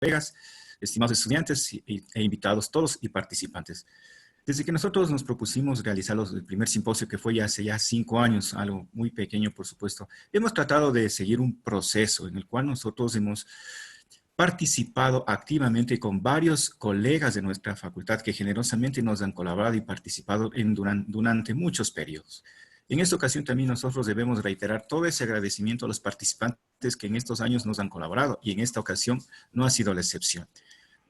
colegas, estimados estudiantes e invitados todos y participantes. Desde que nosotros nos propusimos realizar el primer simposio, que fue ya hace 5 años, algo muy pequeño por supuesto, hemos tratado de seguir un proceso en el cual nosotros hemos participado activamente con varios colegas de nuestra facultad que generosamente nos han colaborado y participado durante muchos periodos. En esta ocasión también nosotros debemos reiterar todo ese agradecimiento a los participantes que en estos años nos han colaborado, y en esta ocasión no ha sido la excepción.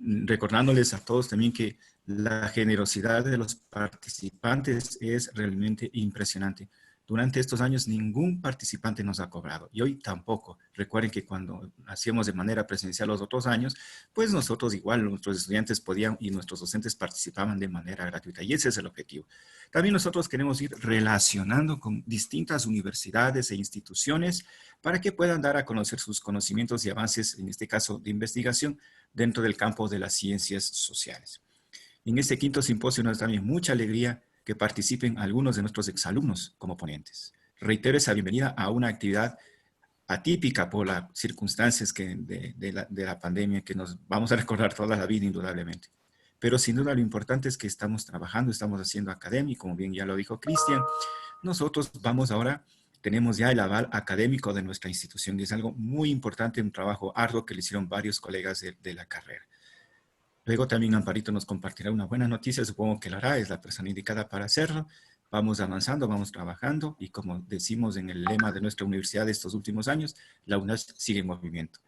Recordándoles a todos también que la generosidad de los participantes es realmente impresionante. Durante estos años ningún participante nos ha cobrado, y hoy tampoco. Recuerden que cuando hacíamos de manera presencial los otros años, pues nosotros igual, nuestros estudiantes podían y nuestros docentes participaban de manera gratuita, y ese es el objetivo. También nosotros queremos ir relacionando con distintas universidades e instituciones para que puedan dar a conocer sus conocimientos y avances, en este caso de investigación, dentro del campo de las ciencias sociales. En este quinto simposio nos da también mucha alegría que participen algunos de nuestros exalumnos como ponentes. Reitero esa bienvenida a una actividad atípica por las circunstancias de la pandemia que nos vamos a recordar toda la vida indudablemente. Pero sin duda lo importante es que estamos trabajando, estamos haciendo academia, como bien ya lo dijo Cristian. Nosotros tenemos ya el aval académico de nuestra institución, y es algo muy importante, un trabajo arduo que le hicieron varios colegas de la carrera. Luego también Amparito nos compartirá una buena noticia, supongo que la hará, es la persona indicada para hacerlo. Vamos avanzando, vamos trabajando, y como decimos en el lema de nuestra universidad de estos últimos años, la UNACH sigue en movimiento.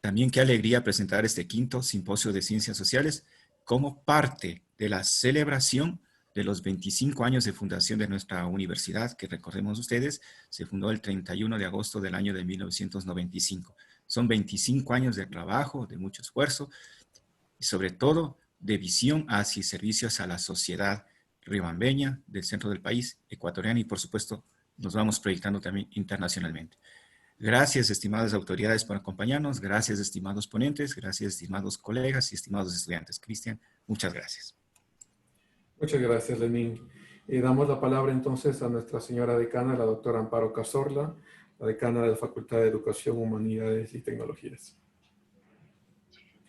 También qué alegría presentar este quinto simposio de ciencias sociales como parte de la celebración de los 25 años de fundación de nuestra universidad, que recordemos ustedes, se fundó el 31 de agosto del año de 1995. Son 25 años de trabajo, de mucho esfuerzo, y sobre todo de visión hacia servicios a la sociedad riobambeña, del centro del país, ecuatoriana, y por supuesto nos vamos proyectando también internacionalmente. Gracias, estimadas autoridades, por acompañarnos. Gracias, estimados ponentes. Gracias, estimados colegas y estimados estudiantes. Cristian, muchas gracias. Muchas gracias, Lenín. Damos la palabra entonces a nuestra señora decana, la doctora Amparo Cazorla, la decana de la Facultad de Educación, Humanidades y Tecnologías.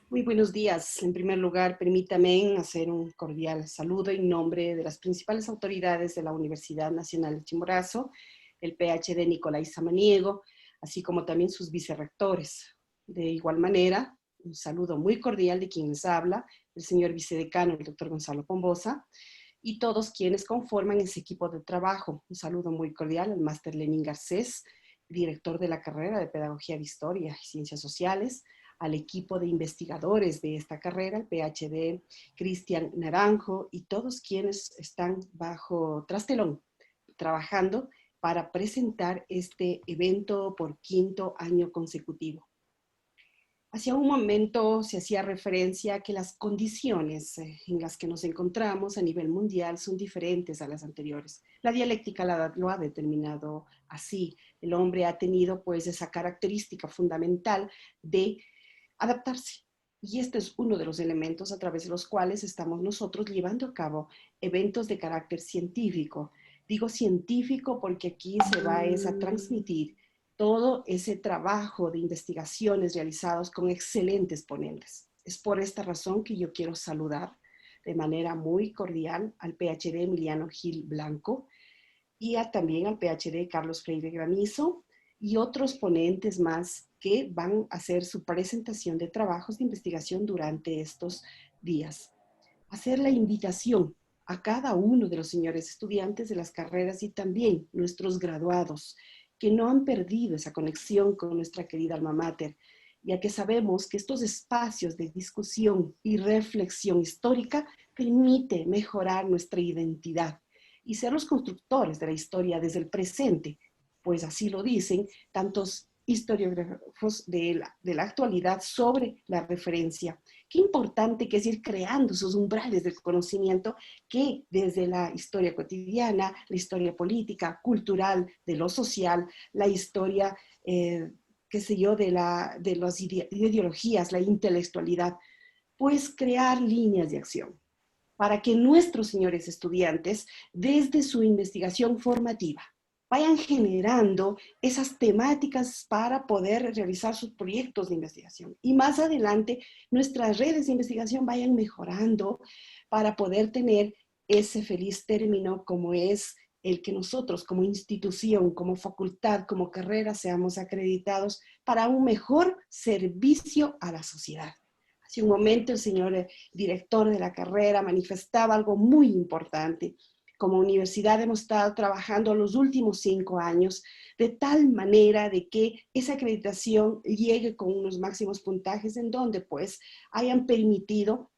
Muy buenos días. En primer lugar, permítame hacer un cordial saludo en nombre de las principales autoridades de la Universidad Nacional de Chimborazo, el PhD Nicolai Samaniego, así como también sus vicerrectores. De igual manera, un saludo muy cordial de quien les habla, el señor vicedecano, el doctor Gonzalo Pombosa, y todos quienes conforman ese equipo de trabajo. Un saludo muy cordial al máster Lenín Garcés, director de la carrera de Pedagogía de Historia y Ciencias Sociales, al equipo de investigadores de esta carrera, el PhD Cristian Naranjo, y todos quienes están bajo trastelón, trabajando para presentar este evento por quinto año consecutivo. Hacia un momento se hacía referencia a que las condiciones en las que nos encontramos a nivel mundial son diferentes a las anteriores. La dialéctica lo ha determinado así. El hombre ha tenido pues esa característica fundamental de adaptarse. Y este es uno de los elementos a través de los cuales estamos nosotros llevando a cabo eventos de carácter científico. Digo científico porque aquí se va a transmitir todo ese trabajo de investigaciones realizados con excelentes ponentes. Es por esta razón que yo quiero saludar de manera muy cordial al PhD Emiliano Gil Blanco y también al PhD Carlos Freire Granizo y otros ponentes más que van a hacer su presentación de trabajos de investigación durante estos días. Hacer la invitación a cada uno de los señores estudiantes de las carreras y también nuestros graduados que no han perdido esa conexión con nuestra querida alma mater, ya que sabemos que estos espacios de discusión y reflexión histórica permiten mejorar nuestra identidad y ser los constructores de la historia desde el presente, pues así lo dicen tantos historiógrafos de la actualidad sobre la referencia. Qué importante que es ir creando esos umbrales del conocimiento que desde la historia cotidiana, la historia política, cultural, de lo social, la historia, qué sé yo, de las ideologías, la intelectualidad, pues crear líneas de acción para que nuestros señores estudiantes, desde su investigación formativa, vayan generando esas temáticas para poder realizar sus proyectos de investigación. Y más adelante, nuestras redes de investigación vayan mejorando para poder tener ese feliz término como es el que nosotros como institución, como facultad, como carrera, seamos acreditados para un mejor servicio a la sociedad. Hace un momento el señor director de la carrera manifestaba algo muy importante. Como universidad hemos estado trabajando los últimos 5 años de tal manera de que esa acreditación llegue con unos máximos puntajes en donde pues hayan permitido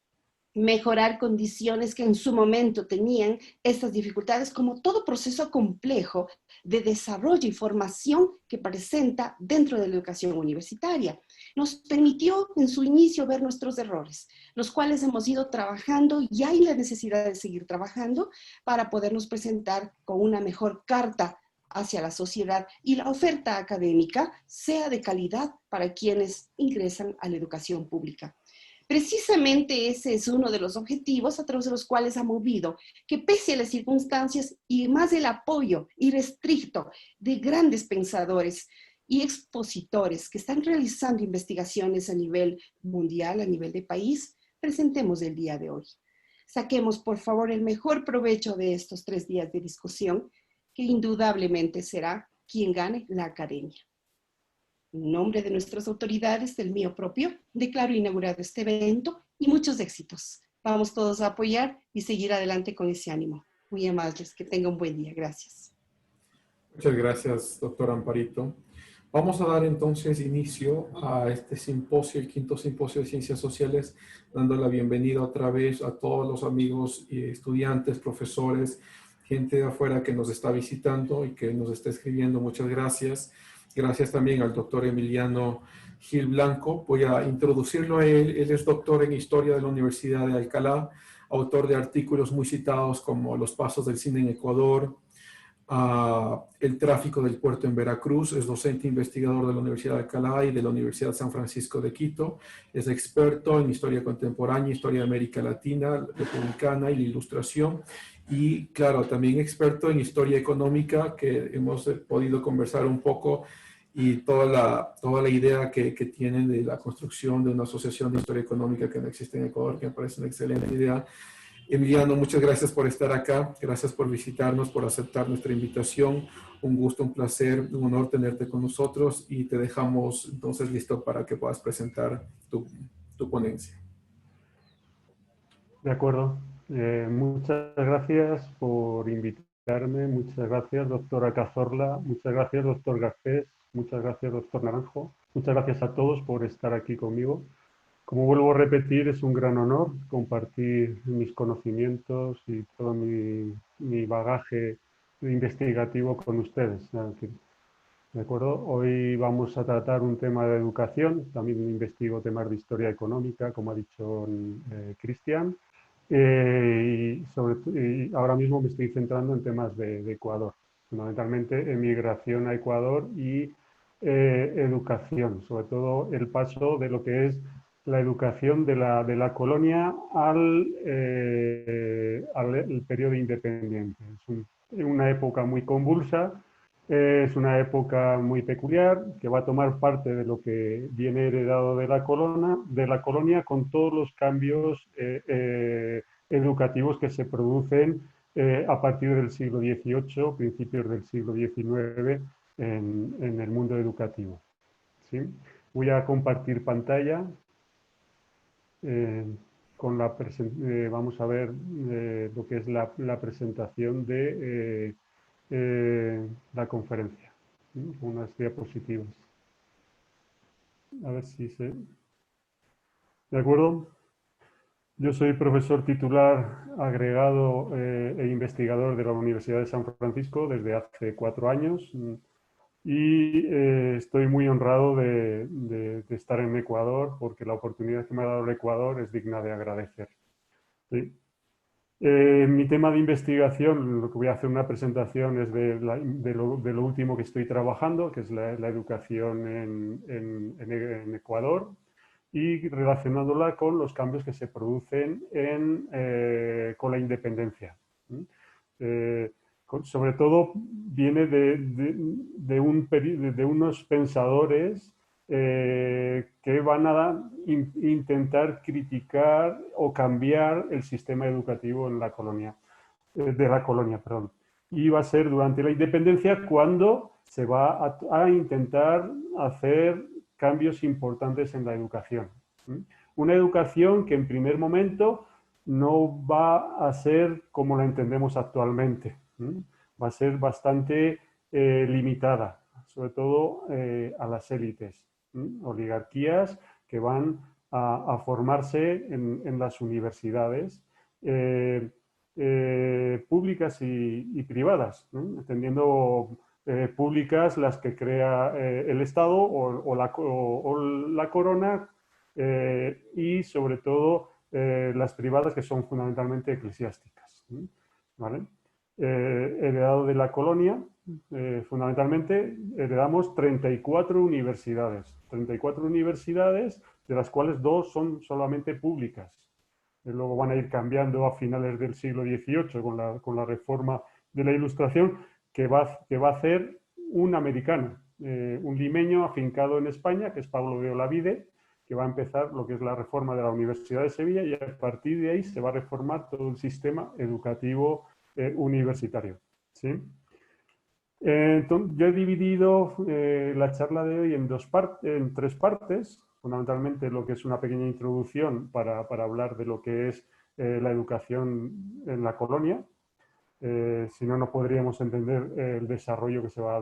mejorar condiciones que en su momento tenían estas dificultades, como todo proceso complejo de desarrollo y formación que presenta dentro de la educación universitaria. Nos permitió en su inicio ver nuestros errores, los cuales hemos ido trabajando y hay la necesidad de seguir trabajando para podernos presentar con una mejor carta hacia la sociedad y la oferta académica sea de calidad para quienes ingresan a la educación pública. Precisamente ese es uno de los objetivos a través de los cuales ha movido que pese a las circunstancias y más el apoyo irrestricto de grandes pensadores y expositores que están realizando investigaciones a nivel mundial, a nivel de país, presentemos el día de hoy. Saquemos, por favor, el mejor provecho de estos 3 días de discusión, que indudablemente será quien gane la academia. En nombre de nuestras autoridades, del mío propio, declaro inaugurado este evento y muchos éxitos. Vamos todos a apoyar y seguir adelante con ese ánimo. Muy amables, que tengan un buen día. Gracias. Muchas gracias, doctor Amparito. Vamos a dar entonces inicio a este simposio, el 5º simposio de Ciencias Sociales, dando la bienvenida otra vez a todos los amigos y estudiantes, profesores, gente de afuera que nos está visitando y que nos está escribiendo. Muchas gracias. Gracias también al doctor Emiliano Gil Blanco. Voy a introducirlo a él. Él es doctor en Historia de la Universidad de Alcalá, autor de artículos muy citados como Los Pasos del Cine en Ecuador, el tráfico del puerto en Veracruz. Es docente investigador de la Universidad de Alcalá y de la Universidad de San Francisco de Quito. Es experto en historia contemporánea, historia de América Latina, republicana y la ilustración. Y claro, también experto en historia económica, que hemos podido conversar un poco, y toda la idea que tienen de la construcción de una asociación de historia económica que no existe en Ecuador, que me parece una excelente idea. Emiliano, muchas gracias por estar acá, gracias por visitarnos, por aceptar nuestra invitación. Un gusto, un placer, un honor tenerte con nosotros y te dejamos entonces listo para que puedas presentar tu ponencia. De acuerdo. Muchas gracias por invitarme, muchas gracias, doctora Cazorla, muchas gracias, doctor Garcés, muchas gracias, doctor Naranjo, muchas gracias a todos por estar aquí conmigo. Como vuelvo a repetir, es un gran honor compartir mis conocimientos y todo mi bagaje investigativo con ustedes. ¿De acuerdo? Hoy vamos a tratar un tema de educación, también investigo temas de historia económica, como ha dicho Cristian, y ahora mismo me estoy centrando en temas de Ecuador, fundamentalmente emigración a Ecuador y educación, sobre todo el paso de lo que es la educación de la colonia al el periodo independiente. Es una época muy convulsa. Es una época muy peculiar que va a tomar parte de lo que viene heredado de la colonia con todos los cambios educativos que se producen a partir del siglo XVIII, principios del siglo XIX en el mundo educativo. ¿Sí? Voy a compartir pantalla. Vamos a ver lo que es la presentación de la conferencia, unas diapositivas. A ver si se... ¿De acuerdo? Yo soy profesor titular agregado e investigador de la Universidad de San Francisco desde hace 4 años y estoy muy honrado de estar en Ecuador porque la oportunidad que me ha dado el Ecuador es digna de agradecer. ¿Sí? Mi tema de investigación, lo que voy a hacer una presentación es de lo último que estoy trabajando, que es la educación en Ecuador, y relacionándola con los cambios que se producen con la independencia. sobre todo viene de unos pensadores que van a intentar criticar o cambiar el sistema educativo en la colonia, de la colonia, perdón. Y va a ser durante la independencia cuando se va a intentar hacer cambios importantes en la educación. Una educación que en primer momento no va a ser como la entendemos actualmente. Va a ser bastante limitada, sobre todo a las élites, oligarquías que van a formarse en las universidades públicas y privadas, entendiendo públicas las que crea el Estado o la corona y sobre todo las privadas que son fundamentalmente eclesiásticas, ¿vale? Heredado de la colonia, fundamentalmente heredamos 34 universidades, de las cuales 2 son solamente públicas. Luego van a ir cambiando a finales del siglo XVIII con la reforma de la Ilustración, que va a hacer un americano, un limeño afincado en España, que es Pablo de Olavide, que va a empezar lo que es la reforma de la Universidad de Sevilla, y a partir de ahí se va a reformar todo el sistema educativo universitario. ¿Sí? Entonces, yo he dividido la charla de hoy en 3 partes, fundamentalmente lo que es una pequeña introducción para hablar de lo que es la educación en la colonia. Si no, no podríamos entender el desarrollo que se va a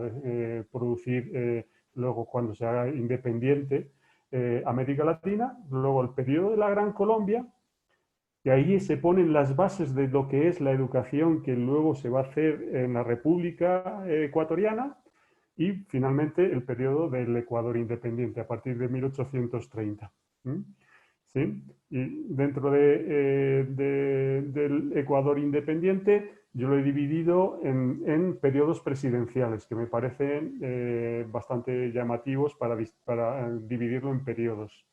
producir luego cuando se haga independiente América Latina. Luego el periodo de la Gran Colombia, y ahí se ponen las bases de lo que es la educación que luego se va a hacer en la República Ecuatoriana, y finalmente el periodo del Ecuador independiente a partir de 1830. ¿Sí? Y dentro del Ecuador independiente yo lo he dividido en periodos presidenciales, que me parecen bastante llamativos para dividirlo en periodos.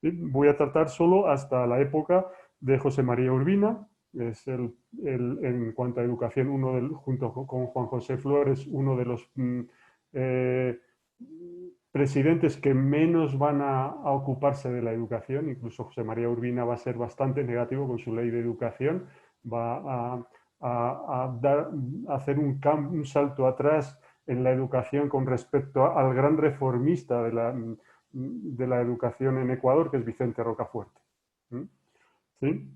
¿Sí? Voy a tratar solo hasta la época de José María Urbina, es en cuanto a educación, junto con Juan José Flores, uno de los presidentes que menos van a ocuparse de la educación. Incluso José María Urbina va a ser bastante negativo con su ley de educación, va a hacer un salto atrás en la educación con respecto al gran reformista de la educación en Ecuador, que es Vicente Rocafuerte. ¿Sí?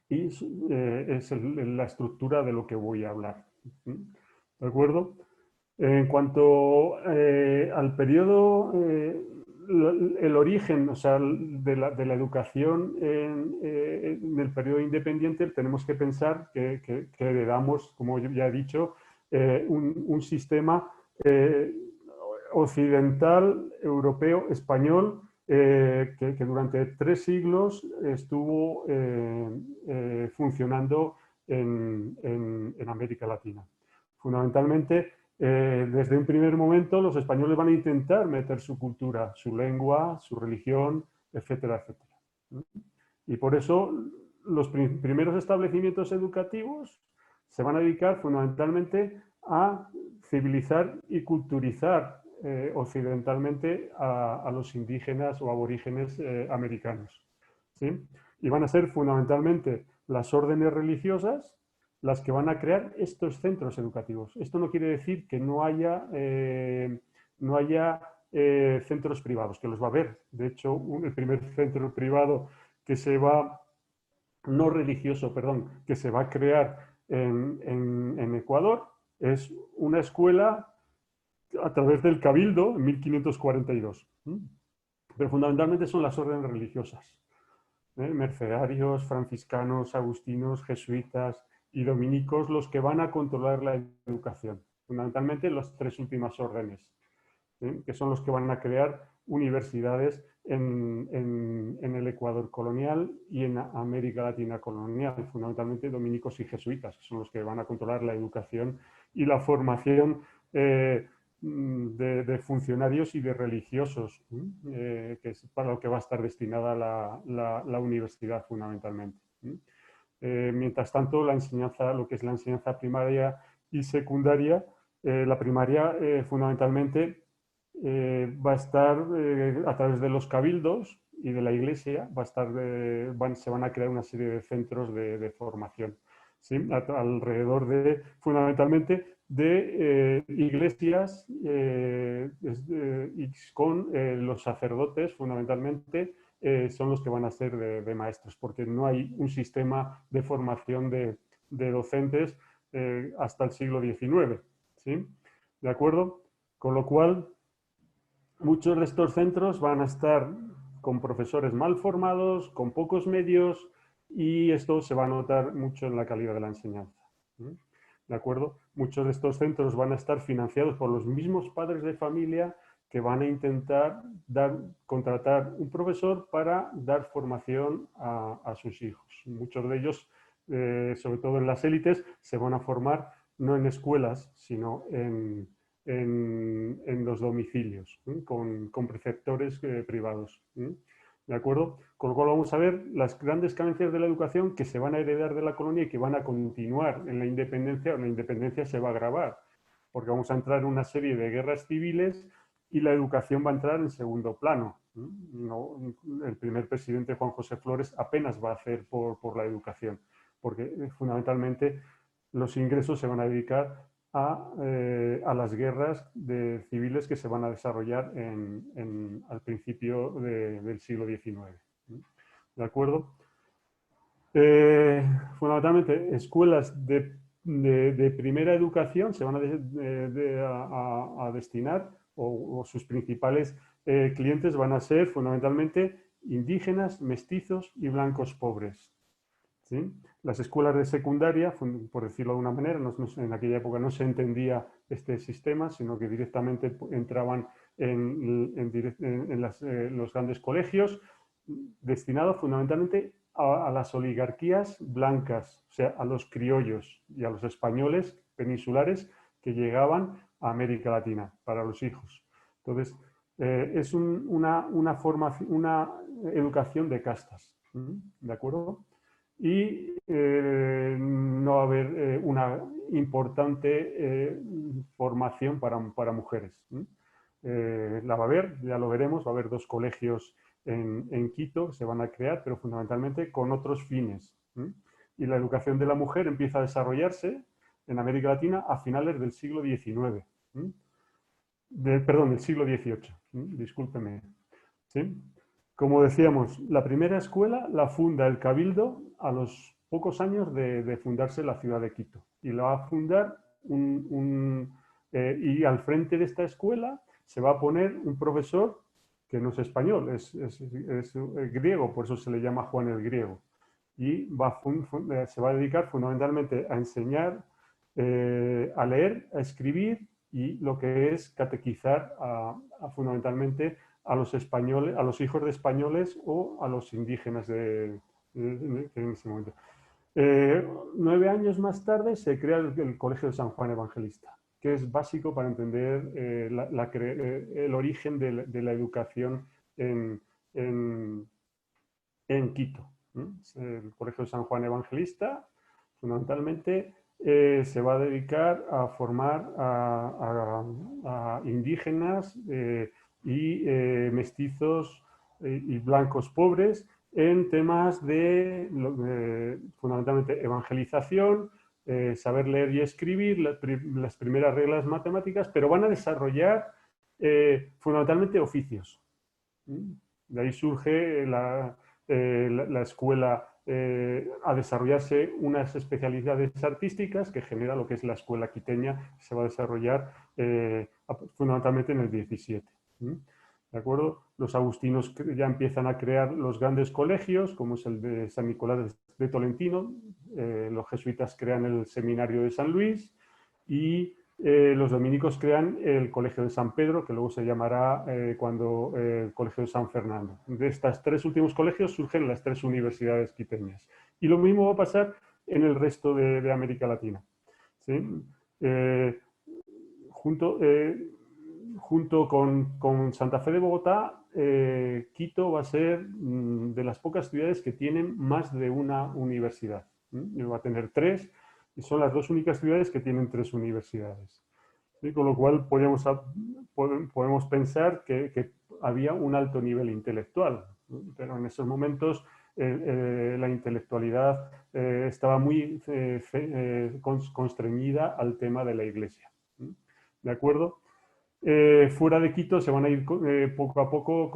Y es la estructura de lo que voy a hablar. ¿De acuerdo? En cuanto al periodo, el origen, o sea, de la educación en el periodo independiente, tenemos que pensar que heredamos, como ya he dicho, un sistema occidental, europeo, español, que durante 3 siglos estuvo funcionando en América Latina. Fundamentalmente, desde un primer momento, los españoles van a intentar meter su cultura, su lengua, su religión, etcétera, etcétera. Y por eso los primeros establecimientos educativos se van a dedicar fundamentalmente a civilizar y culturizar occidentalmente a los indígenas o aborígenes americanos. ¿Sí? Y van a ser fundamentalmente las órdenes religiosas las que van a crear estos centros educativos. Esto no quiere decir que no haya centros privados, que los va a haber. De hecho, el primer centro privado no religioso, perdón, que se va a crear en Ecuador es una escuela a través del Cabildo en 1542. Pero fundamentalmente son las órdenes religiosas. Mercedarios, franciscanos, agustinos, jesuitas y dominicos los que van a controlar la educación. Fundamentalmente las 3 últimas órdenes, que son los que van a crear universidades en el Ecuador colonial y en América Latina colonial, fundamentalmente dominicos y jesuitas, que son los que van a controlar la educación y la formación de funcionarios y de religiosos, que es para lo que va a estar destinada la universidad fundamentalmente. Mientras tanto, lo que es la enseñanza primaria y secundaria, la primaria fundamentalmente va a estar a través de los cabildos y de la iglesia, va a estar, se van a crear una serie de centros de formación, ¿sí? Alrededor de, fundamentalmente, de iglesias y con los sacerdotes, fundamentalmente, son los que van a ser de maestros, porque no hay un sistema de formación de docentes hasta el siglo XIX, ¿sí? ¿De acuerdo? Con lo cual, muchos de estos centros van a estar con profesores mal formados, con pocos medios, y esto se va a notar mucho en la calidad de la enseñanza. ¿De acuerdo? Muchos de estos centros van a estar financiados por los mismos padres de familia que van a intentar contratar un profesor para dar formación a sus hijos. Muchos de ellos, sobre todo en las élites, se van a formar no en escuelas, sino en los domicilios, con preceptores privados. ¿De acuerdo? Con lo cual vamos a ver las grandes carencias de la educación que se van a heredar de la colonia y que van a continuar en la independencia, o la independencia se va a agravar, porque vamos a entrar en una serie de guerras civiles y la educación va a entrar en segundo plano. No, el primer presidente, Juan José Flores, apenas va a hacer por la educación, porque fundamentalmente los ingresos se van a dedicar a las guerras civiles que se van a desarrollar al principio del siglo XIX. ¿De acuerdo? Fundamentalmente, escuelas de primera educación se van a destinar, o sus principales clientes van a ser fundamentalmente indígenas, mestizos y blancos pobres. ¿Sí? Las escuelas de secundaria, por decirlo de una manera, en aquella época no se entendía este sistema, sino que directamente entraban en los grandes colegios, destinados fundamentalmente a las oligarquías blancas, o sea, a los criollos y a los españoles peninsulares que llegaban a América Latina para los hijos. Entonces, es una educación de castas, ¿de acuerdo? Y no va a haber una importante formación para mujeres. La va a haber, ya lo veremos, va a haber 2 colegios en Quito que se van a crear, pero fundamentalmente con otros fines. Y la educación de la mujer empieza a desarrollarse en América Latina a finales del siglo XIX. Perdón, del siglo XVIII, discúlpeme. ¿Sí? Como decíamos, la primera escuela la funda el Cabildo a los pocos años de fundarse la ciudad de Quito. Y la va a fundar y al frente de esta escuela se va a poner un profesor que no es español, es griego, por eso se le llama Juan el Griego. Y se va a dedicar fundamentalmente a enseñar a leer, a escribir y lo que es catequizar fundamentalmente a los españoles, a los hijos de españoles o a los indígenas en ese momento. 9 años más tarde se crea el Colegio de San Juan Evangelista, que es básico para entender el origen de la educación en Quito. El Colegio de San Juan Evangelista, fundamentalmente, se va a dedicar a formar a indígenas y mestizos y blancos pobres en temas de fundamentalmente evangelización, saber leer y escribir, las primeras reglas matemáticas, pero van a desarrollar fundamentalmente oficios. De ahí surge la escuela a desarrollarse unas especialidades artísticas que genera lo que es la escuela quiteña, que se va a desarrollar fundamentalmente en el 17. ¿De acuerdo? Los agustinos ya empiezan a crear los grandes colegios, como es el de San Nicolás de Tolentino, los jesuitas crean el seminario de San Luis y los dominicos crean el Colegio de San Pedro, que luego se llamará el Colegio de San Fernando. De estos 3 últimos colegios surgen las 3 universidades quiteñas. Y lo mismo va a pasar en el resto de América Latina. ¿Sí? Junto con Santa Fe de Bogotá, Quito va a ser de las pocas ciudades que tienen más de una universidad. Va a tener 3. Y son las dos únicas ciudades que tienen 3 universidades. ¿Sí? Con lo cual podemos pensar que había un alto nivel intelectual, ¿no? Pero en esos momentos la intelectualidad estaba muy constreñida al tema de la Iglesia. ¿De acuerdo? Fuera de Quito se van a ir poco a poco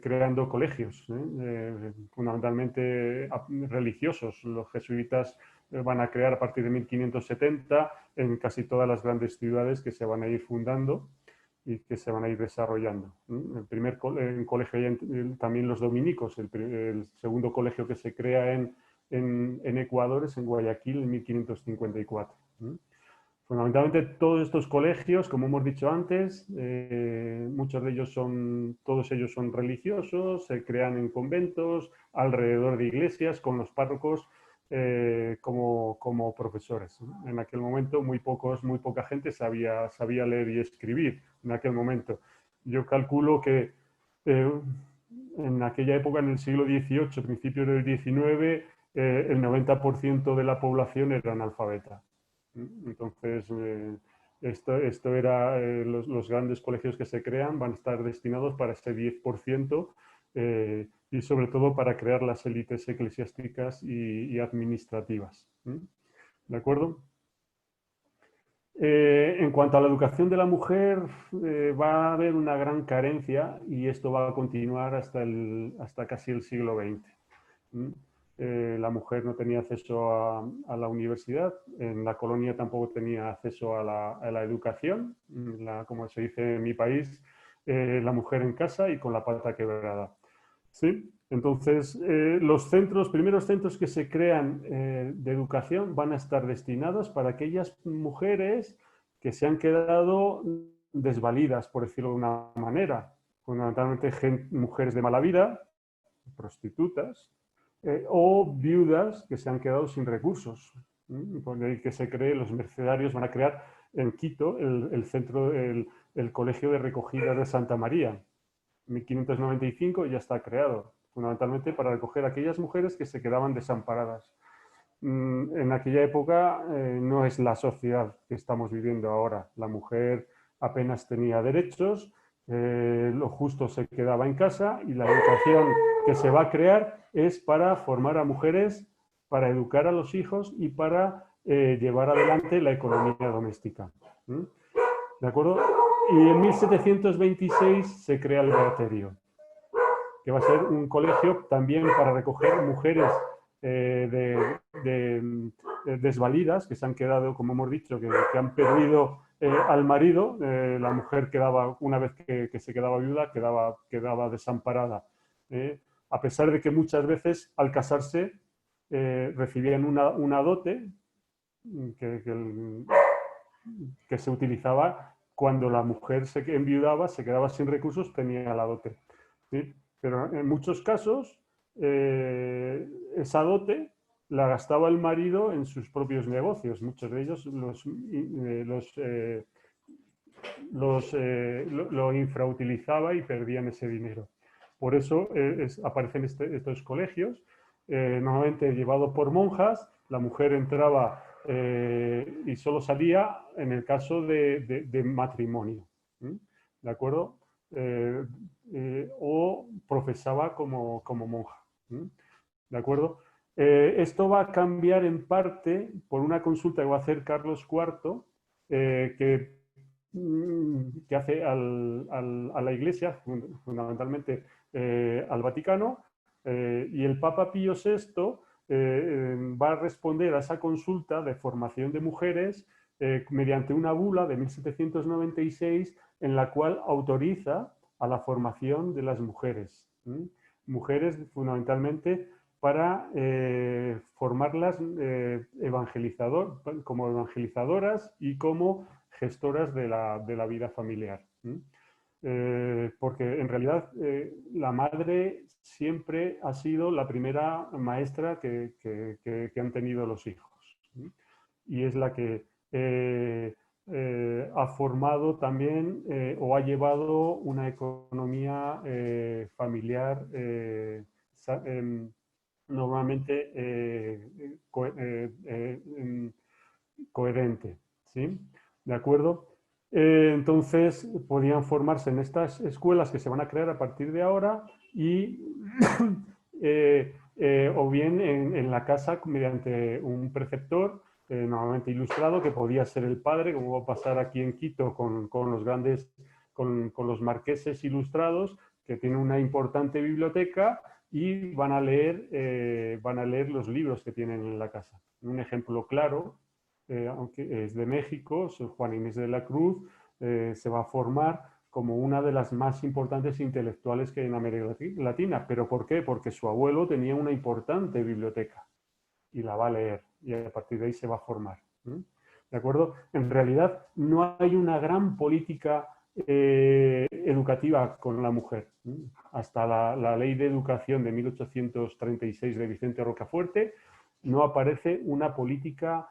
creando colegios, fundamentalmente religiosos. Los jesuitas van a crear a partir de 1570 en casi todas las grandes ciudades que se van a ir fundando y que se van a ir desarrollando. El primer colegio, también los dominicos, el segundo colegio que se crea en Ecuador es en Guayaquil en 1554. Fundamentalmente todos estos colegios, como hemos dicho antes, muchos de ellos todos ellos son religiosos, se crean en conventos, alrededor de iglesias, con los párrocos como profesores. En aquel momento muy poca gente sabía leer y escribir, en aquel momento. Yo calculo que en aquella época, en el siglo XVIII, principios del XIX, el 90% de la población era analfabeta. Entonces, esto era, los grandes colegios que se crean van a estar destinados para ese 10% y sobre todo para crear las élites eclesiásticas y administrativas. ¿De acuerdo? En cuanto a la educación de la mujer, va a haber una gran carencia y esto va a continuar hasta casi el siglo XX. La mujer no tenía acceso a la universidad, en la colonia tampoco tenía acceso a la educación, como se dice en mi país, la mujer en casa y con la pata quebrada. ¿Sí? Entonces, los primeros centros que se crean de educación van a estar destinados para aquellas mujeres que se han quedado desvalidas, por decirlo de una manera, fundamentalmente mujeres de mala vida, prostitutas, o viudas que se han quedado sin recursos. Por ahí que se cree, los mercedarios van a crear en Quito el Colegio de Recogida de Santa María. En 1595 ya está creado, fundamentalmente para recoger a aquellas mujeres que se quedaban desamparadas. En aquella época no es la sociedad que estamos viviendo ahora. La mujer apenas tenía derechos, lo justo se quedaba en casa y la educación que se va a crear es para formar a mujeres, para educar a los hijos y para llevar adelante la economía doméstica. ¿De acuerdo? Y en 1726 se crea el Beaterio, que va a ser un colegio también para recoger mujeres desvalidas, que se han quedado, como hemos dicho, que han perdido al marido. La mujer quedaba, una vez que se quedaba viuda, quedaba desamparada. A pesar de que muchas veces al casarse recibían una dote que se utilizaba cuando la mujer se enviudaba, se quedaba sin recursos, tenía la dote. ¿Sí? Pero en muchos casos esa dote la gastaba el marido en sus propios negocios. Muchos de ellos lo infrautilizaba y perdían ese dinero. Por eso aparecen estos colegios, normalmente llevados por monjas. La mujer entraba y solo salía en el caso de matrimonio. ¿De acuerdo? O profesaba como monja. ¿De acuerdo? Esto va a cambiar en parte por una consulta que va a hacer Carlos IV, que hace a la Iglesia, fundamentalmente al Vaticano, y el Papa Pío VI va a responder a esa consulta de formación de mujeres mediante una bula de 1796 en la cual autoriza a la formación de las mujeres. Mujeres fundamentalmente para formarlas como evangelizadoras y como gestoras de la vida familiar. Porque en realidad la madre siempre ha sido la primera maestra que han tenido los hijos. Y es la que ha formado también o ha llevado una economía familiar normalmente coherente, ¿sí? ¿De acuerdo? Entonces, podían formarse en estas escuelas que se van a crear a partir de ahora y o bien en la casa mediante un preceptor, normalmente ilustrado, que podía ser el padre, como va a pasar aquí en Quito con los grandes, con los marqueses ilustrados, que tienen una importante biblioteca y van a leer los libros que tienen en la casa. Un ejemplo claro, aunque es de México, Juan Inés de la Cruz, se va a formar como una de las más importantes intelectuales que hay en América Latina. ¿Pero por qué? Porque su abuelo tenía una importante biblioteca y la va a leer y a partir de ahí se va a formar. ¿De acuerdo? En realidad no hay una gran política educativa con la mujer. Hasta la Ley de Educación de 1836 de Vicente Rocafuerte no aparece una política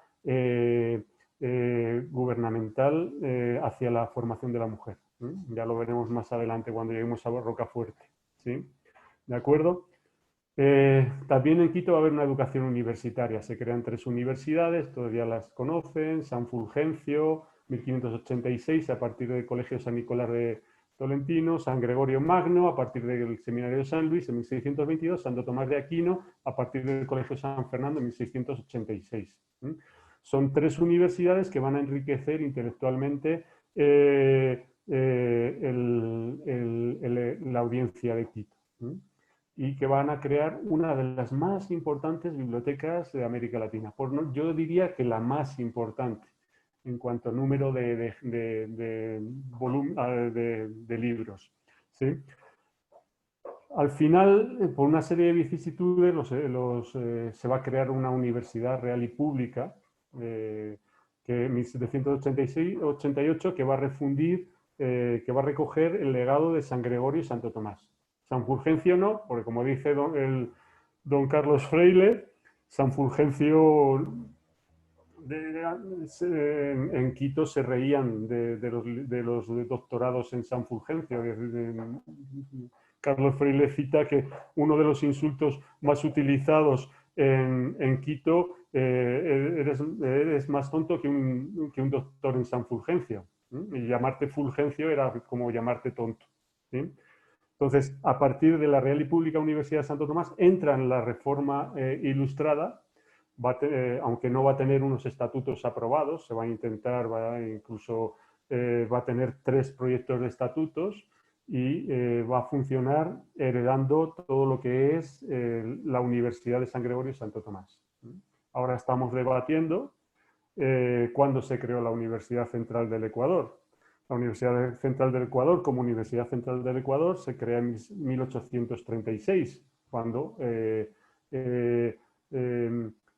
gubernamental hacia la formación de la mujer. Ya lo veremos más adelante cuando lleguemos a Rocafuerte. ¿Sí? ¿De acuerdo? También en Quito va a haber una educación universitaria. Se crean 3 universidades, todos ya las conocen: San Fulgencio, 1586, a partir del Colegio San Nicolás de Tolentino; San Gregorio Magno, a partir del Seminario de San Luis, en 1622; Santo Tomás de Aquino, a partir del Colegio San Fernando, en 1686. Son 3 universidades que van a enriquecer intelectualmente la audiencia de Quito. Y que van a crear una de las más importantes bibliotecas de América Latina. Yo diría que la más importante en cuanto al número de libros. ¿Sí? Al final, por una serie de vicisitudes, se va a crear una universidad real y pública, que en 1788, que va a refundir, que va a recoger el legado de San Gregorio y Santo Tomás. San Fulgencio no, porque como dice don Carlos Freire, San Fulgencio en Quito se reían de los doctorados en San Fulgencio. Carlos Freire cita que uno de los insultos más utilizados en Quito, eres más tonto que un doctor en San Fulgencio. Y llamarte Fulgencio era como llamarte tonto. ¿Sí? Entonces, a partir de la Real y Pública Universidad de Santo Tomás, entra en la reforma ilustrada, aunque no va a tener unos estatutos aprobados, se va a intentar, incluso va a tener 3 proyectos de estatutos y va a funcionar heredando todo lo que es la Universidad de San Gregorio y Santo Tomás. Ahora estamos debatiendo cuándo se creó la Universidad Central del Ecuador. La Universidad Central del Ecuador, como Universidad Central del Ecuador, se crea en 1836, cuando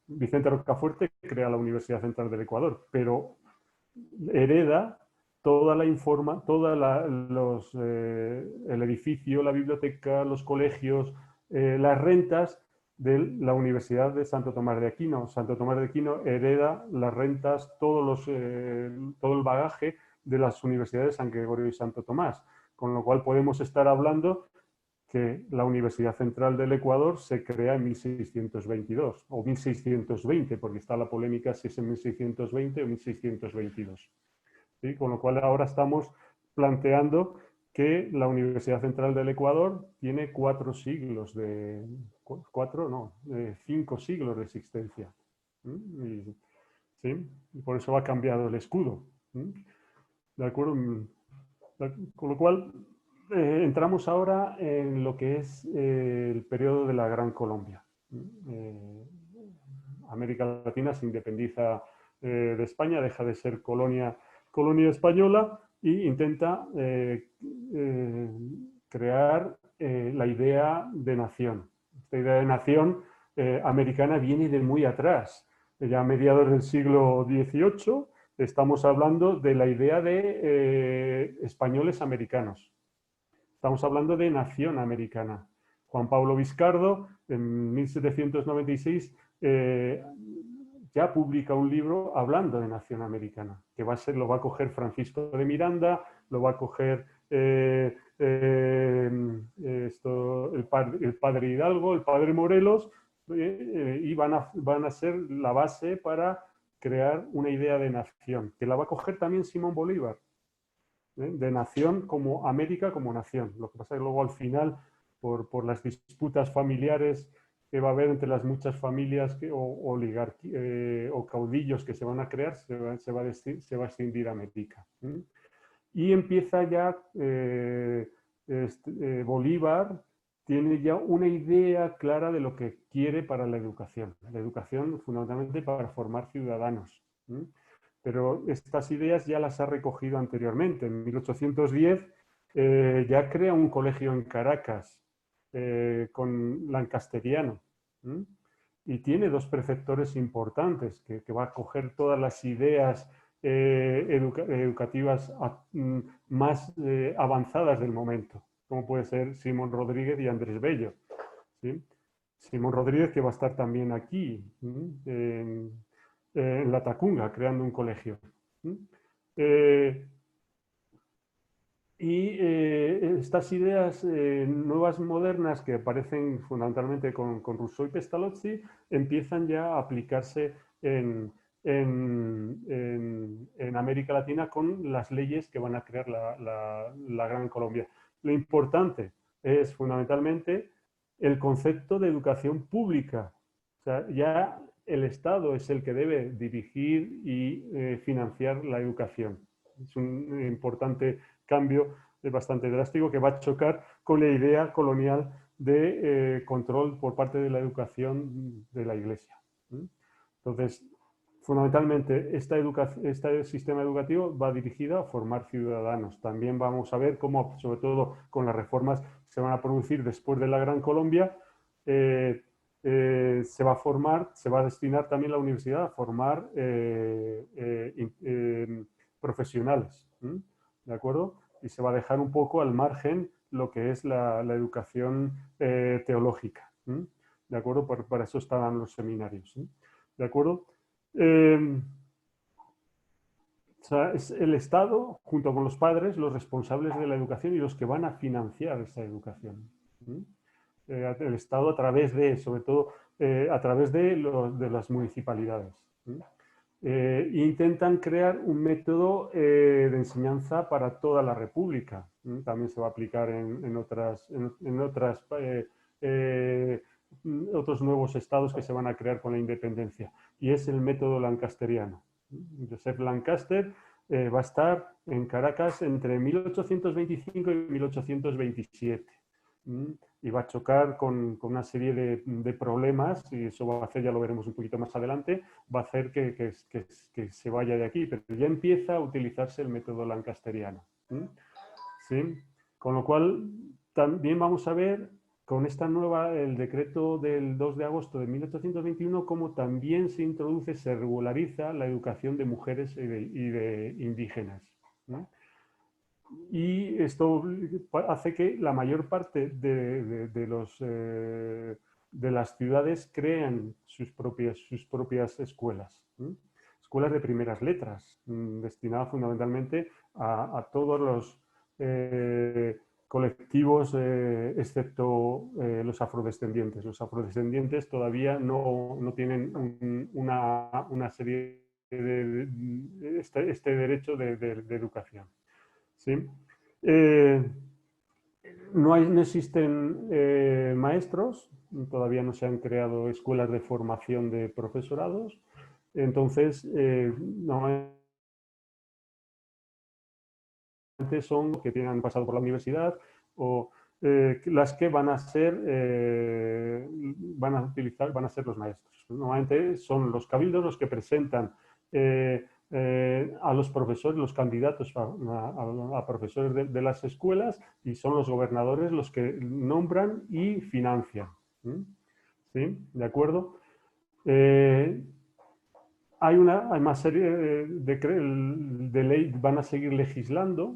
Vicente Rocafuerte crea la Universidad Central del Ecuador, pero hereda toda la el edificio, la biblioteca, los colegios, las rentas de la Universidad de Santo Tomás de Aquino. Santo Tomás de Aquino hereda las rentas, todo el bagaje de las universidades de San Gregorio y Santo Tomás, con lo cual podemos estar hablando que la Universidad Central del Ecuador se crea en 1622 o 1620, porque está la polémica si es en 1620 o 1622. ¿Sí? Con lo cual ahora estamos planteando que la Universidad Central del Ecuador tiene 5 siglos de existencia. ¿Sí? Y por eso ha cambiado el escudo. ¿De acuerdo? Con lo cual, entramos ahora en lo que es el periodo de la Gran Colombia. América Latina se independiza de España, deja de ser colonia española e intenta crear la idea de nación. Esta idea de nación americana viene de muy atrás. Ya a mediados del siglo XVIII estamos hablando de la idea de españoles americanos. Estamos hablando de nación americana. Juan Pablo Vizcardo, en 1796, ya publica un libro hablando de nación americana, que lo va a coger Francisco de Miranda, lo va a coger el padre Hidalgo, el padre Morelos, y van a ser la base para crear una idea de nación, que la va a coger también Simón Bolívar, de nación como América como nación. Lo que pasa es que luego al final, por las disputas familiares que va a haber entre las muchas familias o caudillos que se van a crear, se va a extinguir América. Y empieza ya Bolívar tiene ya una idea clara de lo que quiere para la educación. La educación fundamentalmente para formar ciudadanos. Pero estas ideas ya las ha recogido anteriormente. En 1810 ya crea un colegio en Caracas con lancasteriano. Y tiene dos preceptores importantes que va a coger todas las ideas educativas más avanzadas del momento, como puede ser Simón Rodríguez y Andrés Bello. ¿Sí? Simón Rodríguez, que va a estar también aquí, en La Tacunga, creando un colegio. Estas ideas nuevas, modernas, que aparecen fundamentalmente con Rousseau y Pestalozzi, empiezan ya a aplicarse en América Latina con las leyes que van a crear la Gran Colombia. Lo importante es fundamentalmente el concepto de educación pública. O sea, ya el Estado es el que debe dirigir y financiar la educación. Es un importante cambio bastante drástico que va a chocar con la idea colonial de control por parte de la educación de la Iglesia. Entonces, fundamentalmente, este sistema educativo va dirigido a formar ciudadanos. También vamos a ver cómo, sobre todo con las reformas que se van a producir después de la Gran Colombia, se va a destinar también la universidad a formar profesionales, ¿de acuerdo? Y se va a dejar un poco al margen lo que es la educación teológica, ¿de acuerdo? Para eso estaban los seminarios, ¿de acuerdo? O sea, es el Estado, junto con los padres, los responsables de la educación y los que van a financiar esa educación. El Estado a través de, sobre todo, a través de las municipalidades. Intentan crear un método de enseñanza para toda la República. También se va a aplicar en otros nuevos estados que se van a crear con la independencia. Y es el método lancasteriano. Joseph Lancaster va a estar en Caracas entre 1825 y 1827. Y va a chocar con una serie de problemas, y eso va a hacer, ya lo veremos un poquito más adelante, va a hacer que se vaya de aquí, pero ya empieza a utilizarse el método lancasteriano. ¿Sí? Con lo cual, también vamos a ver con esta nueva, el decreto del 2 de agosto de 1821, cómo también se introduce, se regulariza la educación de mujeres y de indígenas. Y esto hace que la mayor parte de las ciudades crean sus propias escuelas. Escuelas de primeras letras, destinadas fundamentalmente a todos los colectivos, excepto los afrodescendientes. Los afrodescendientes todavía no tienen una serie de este derecho de educación. ¿Sí? No existen maestros, todavía no se han creado escuelas de formación de profesorados, entonces normalmente son los que han pasado por la universidad o las que van a ser los maestros. Normalmente son los cabildos los que presentan a los profesores, los candidatos a profesores de las escuelas, y son los gobernadores los que nombran y financian. ¿Sí? ¿De acuerdo? Hay más serie de ley, van a seguir legislando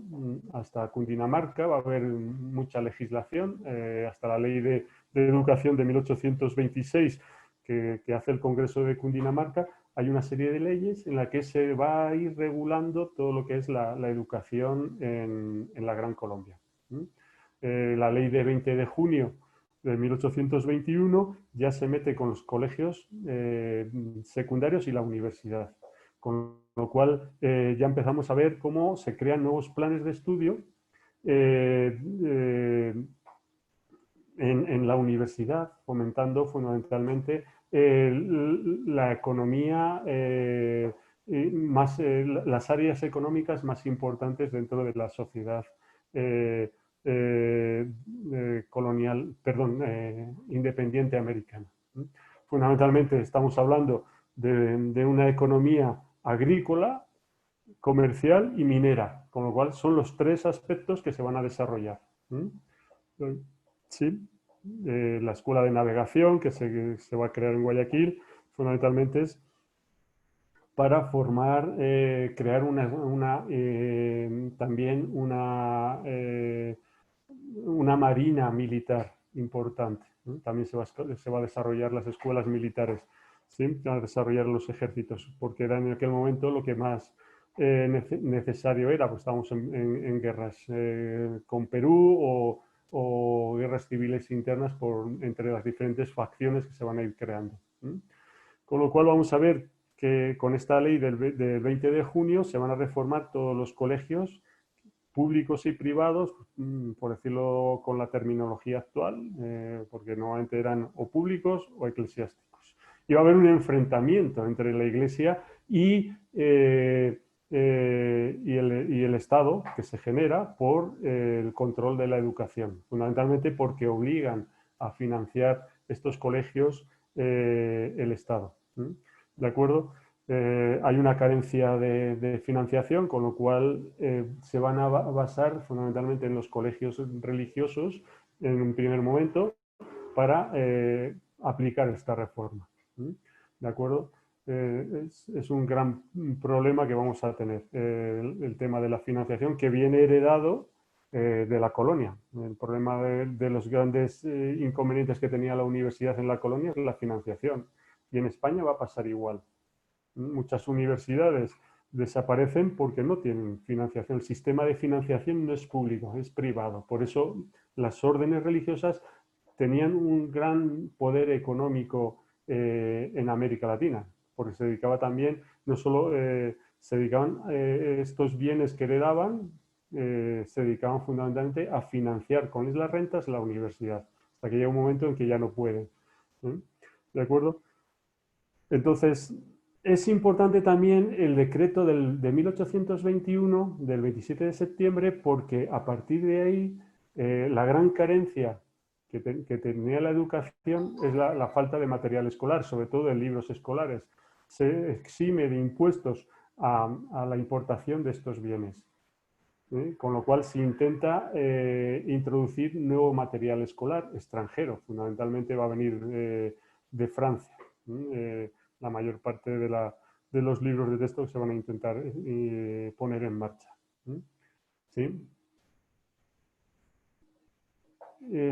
hasta Cundinamarca, va a haber mucha legislación, hasta la ley de educación de 1826 que hace el Congreso de Cundinamarca. Hay una serie de leyes en la que se va a ir regulando todo lo que es la educación en la Gran Colombia. La ley de 20 de junio de 1821 ya se mete con los colegios secundarios y la universidad. Con lo cual ya empezamos a ver cómo se crean nuevos planes de estudio en la universidad, fomentando fundamentalmente la economía, las áreas económicas más importantes dentro de la sociedad colonial, perdón, independiente americana. Fundamentalmente estamos hablando de una economía agrícola, comercial y minera, con lo cual son los tres aspectos que se van a desarrollar. Sí, la escuela de navegación que se va a crear en Guayaquil, fundamentalmente es para formar, crear también una marina militar importante, ¿no? También se va a desarrollar las escuelas militares, ¿sí? Se van a desarrollar los ejércitos, porque era en aquel momento lo que más necesario era, pues estábamos en guerras con Perú o guerras civiles internas entre las diferentes facciones que se van a ir creando. Con lo cual vamos a ver que con esta ley del 20 de junio se van a reformar todos los colegios públicos y privados, por decirlo con la terminología actual, porque normalmente eran o públicos o eclesiásticos. Y va a haber un enfrentamiento entre la Iglesia y el Estado que se genera por el control de la educación, fundamentalmente porque obligan a financiar estos colegios el Estado. ¿De acuerdo? Hay una carencia de financiación, con lo cual se van a basar fundamentalmente en los colegios religiosos en un primer momento para aplicar esta reforma. ¿De acuerdo? Es un gran problema que vamos a tener, el tema de la financiación que viene heredado de la colonia. El problema de los grandes inconvenientes que tenía la universidad en la colonia es la financiación. Y en España va a pasar igual. Muchas universidades desaparecen porque no tienen financiación. El sistema de financiación no es público, es privado. Por eso las órdenes religiosas tenían un gran poder económico en América Latina, porque se dedicaba también, no solo se dedicaban estos bienes que heredaban, se dedicaban fundamentalmente a financiar con las rentas la universidad, hasta que llega un momento en que ya no pueden. ¿De acuerdo? Entonces, es importante también el decreto de 1821, del 27 de septiembre, porque a partir de ahí la gran carencia que tenía la educación es la falta de material escolar, sobre todo de libros escolares. Se exime de impuestos a la importación de estos bienes, con lo cual se intenta introducir nuevo material escolar extranjero, fundamentalmente va a venir de Francia. La mayor parte de los libros de texto que se van a intentar poner en marcha. ¿Sí?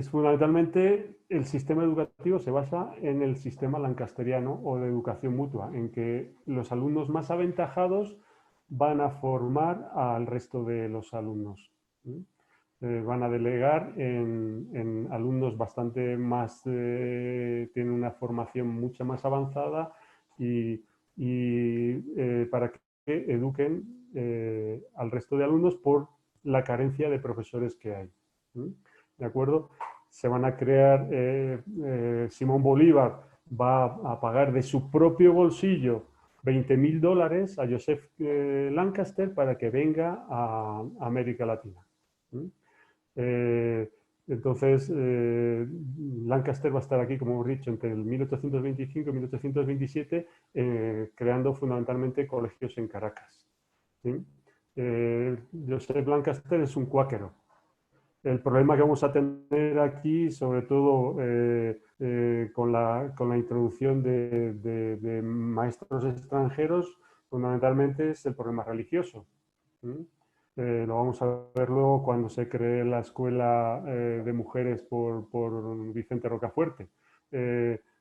Fundamentalmente el sistema educativo se basa en el sistema lancasteriano o de educación mutua, en que los alumnos más aventajados van a formar al resto de los alumnos. Van a delegar en alumnos bastante más, tienen una formación mucho más avanzada y para que eduquen al resto de alumnos por la carencia de profesores que hay. ¿De acuerdo? Se van a crear, Simón Bolívar va a pagar de su propio bolsillo $20.000 a Joseph Lancaster para que venga a América Latina. Entonces, Lancaster va a estar aquí, como hemos dicho, entre el 1825 y 1827, creando fundamentalmente colegios en Caracas. ¿Sí? Joseph Lancaster es un cuáquero. El problema que vamos a tener aquí, sobre todo con la introducción de maestros extranjeros, fundamentalmente es el problema religioso. Lo vamos a ver luego cuando se cree la escuela de mujeres por Vicente Rocafuerte.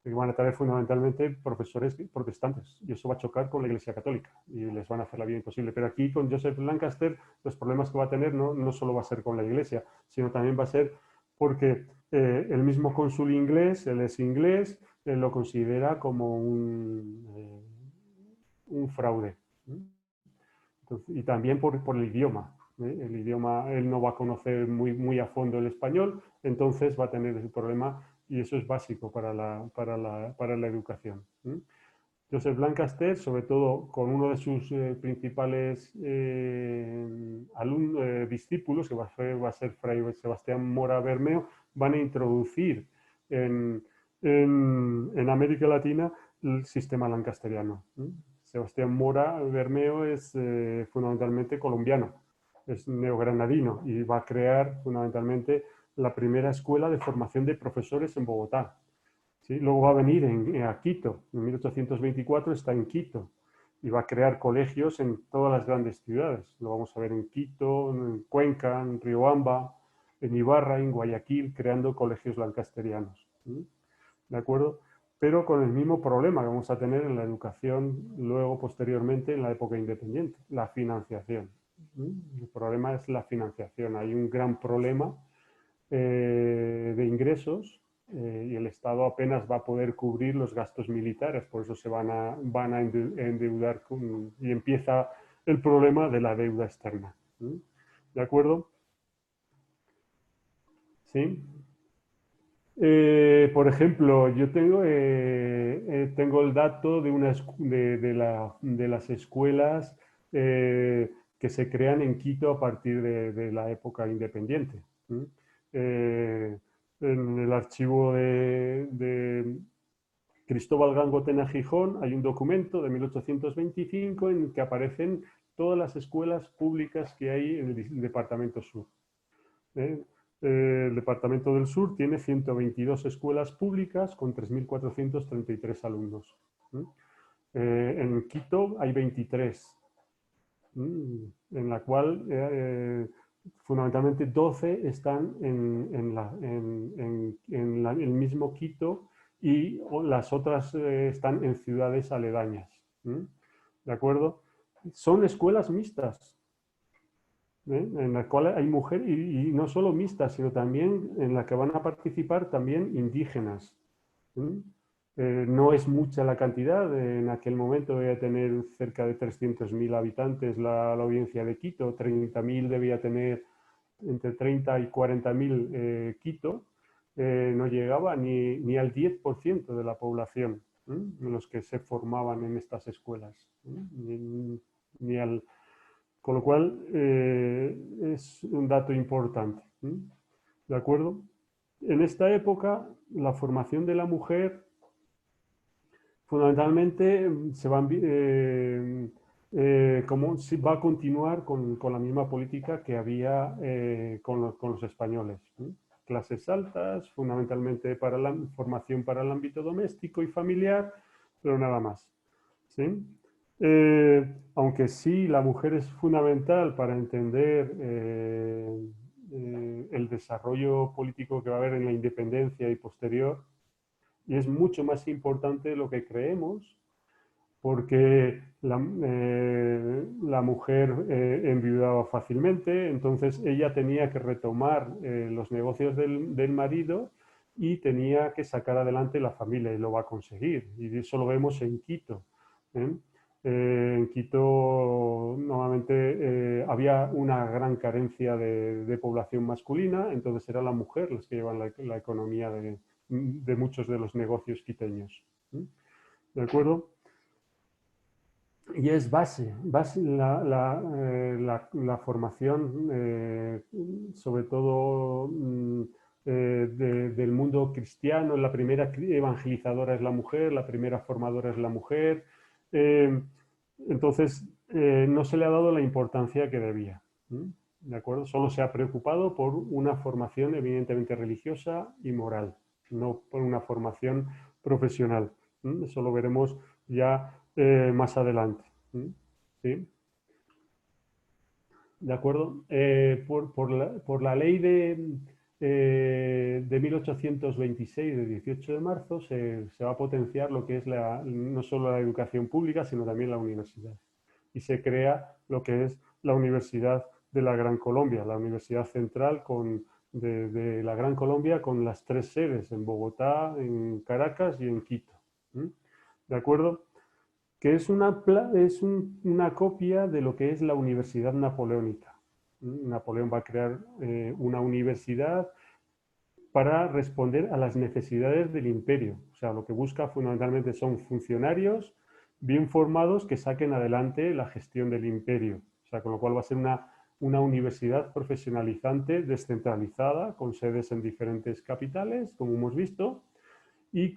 Que van a traer fundamentalmente profesores protestantes y eso va a chocar con la Iglesia Católica y les van a hacer la vida imposible. Pero aquí con Joseph Lancaster los problemas que va a tener no solo va a ser con la Iglesia, sino también va a ser porque el mismo cónsul inglés, él es inglés, lo considera como un fraude. Entonces, y también por el idioma. El idioma, él no va a conocer muy a fondo el español, entonces va a tener ese problema y eso es básico para la educación. Josep Lancaster, sobre todo con uno de sus principales discípulos, que va a ser Fray Sebastián Mora Bermeo, van a introducir en América Latina el sistema lancasteriano. Sebastián Mora Bermeo es fundamentalmente colombiano, es neogranadino y va a crear fundamentalmente la primera escuela de formación de profesores en Bogotá. ¿Sí? Luego va a venir a Quito, en 1824 está en Quito y va a crear colegios en todas las grandes ciudades. Lo vamos a ver en Quito, en Cuenca, en Riobamba, en Ibarra, en Guayaquil, creando colegios lancasterianos. ¿De acuerdo? Pero con el mismo problema que vamos a tener en la educación luego, posteriormente, en la época independiente, la financiación. El problema es la financiación. Hay un gran problema de ingresos y el Estado apenas va a poder cubrir los gastos militares, por eso se van a endeudar y empieza el problema de la deuda externa. ¿De acuerdo? ¿Sí? Por ejemplo, yo tengo el dato de las escuelas que se crean en Quito a partir de la época independiente. En el archivo de Cristóbal Gango Tena Gijón hay un documento de 1825 en el que aparecen todas las escuelas públicas que hay en el departamento sur. El departamento del sur tiene 122 escuelas públicas con 3.433 alumnos. En Quito hay 23, en la cual fundamentalmente 12 están en el mismo Quito y las otras están en ciudades aledañas. ¿De acuerdo? Son escuelas mixtas, en la cual hay mujeres, y no solo mixtas, sino también en la que van a participar también indígenas. No es mucha la cantidad, en aquel momento debía tener cerca de 300.000 habitantes la audiencia de Quito, 30.000 debía tener, entre 30 y 40.000 Quito, no llegaba ni al 10% de la población en los que se formaban en estas escuelas, ni al... Con lo cual, es un dato importante. ¿De acuerdo? En esta época, la formación de la mujer, fundamentalmente, va a continuar con la misma política que había con los españoles. Clases altas, fundamentalmente para la formación para el ámbito doméstico y familiar, pero nada más. ¿Sí? Aunque sí, la mujer es fundamental para entender el desarrollo político que va a haber en la independencia y posterior, y es mucho más importante de lo que creemos, porque la mujer enviudaba fácilmente, entonces ella tenía que retomar los negocios del marido y tenía que sacar adelante la familia, y lo va a conseguir, y eso lo vemos en Quito. En Quito normalmente había una gran carencia de población masculina, entonces era la mujer las que llevan la economía de muchos de los negocios quiteños. ¿De acuerdo? Y es base la formación, sobre todo del mundo cristiano. La primera evangelizadora es la mujer, la primera formadora es la mujer. Entonces, no se le ha dado la importancia que debía. ¿De acuerdo? Solo se ha preocupado por una formación evidentemente religiosa y moral, no por una formación profesional. Eso lo veremos ya más adelante. ¿Sí? ¿De acuerdo? Por la ley de 1826, de 18 de marzo, se va a potenciar lo que es no solo la educación pública, sino también la universidad. Y se crea lo que es la Universidad de la Gran Colombia, la Universidad Central de la Gran Colombia, con las 3 sedes, en Bogotá, en Caracas y en Quito. ¿De acuerdo? que es una copia de lo que es la Universidad Napoleónica. Napoleón va a crear una universidad para responder a las necesidades del imperio. O sea, lo que busca fundamentalmente son funcionarios bien formados que saquen adelante la gestión del imperio. O sea, con lo cual va a ser una universidad profesionalizante, descentralizada, con sedes en diferentes capitales, como hemos visto, y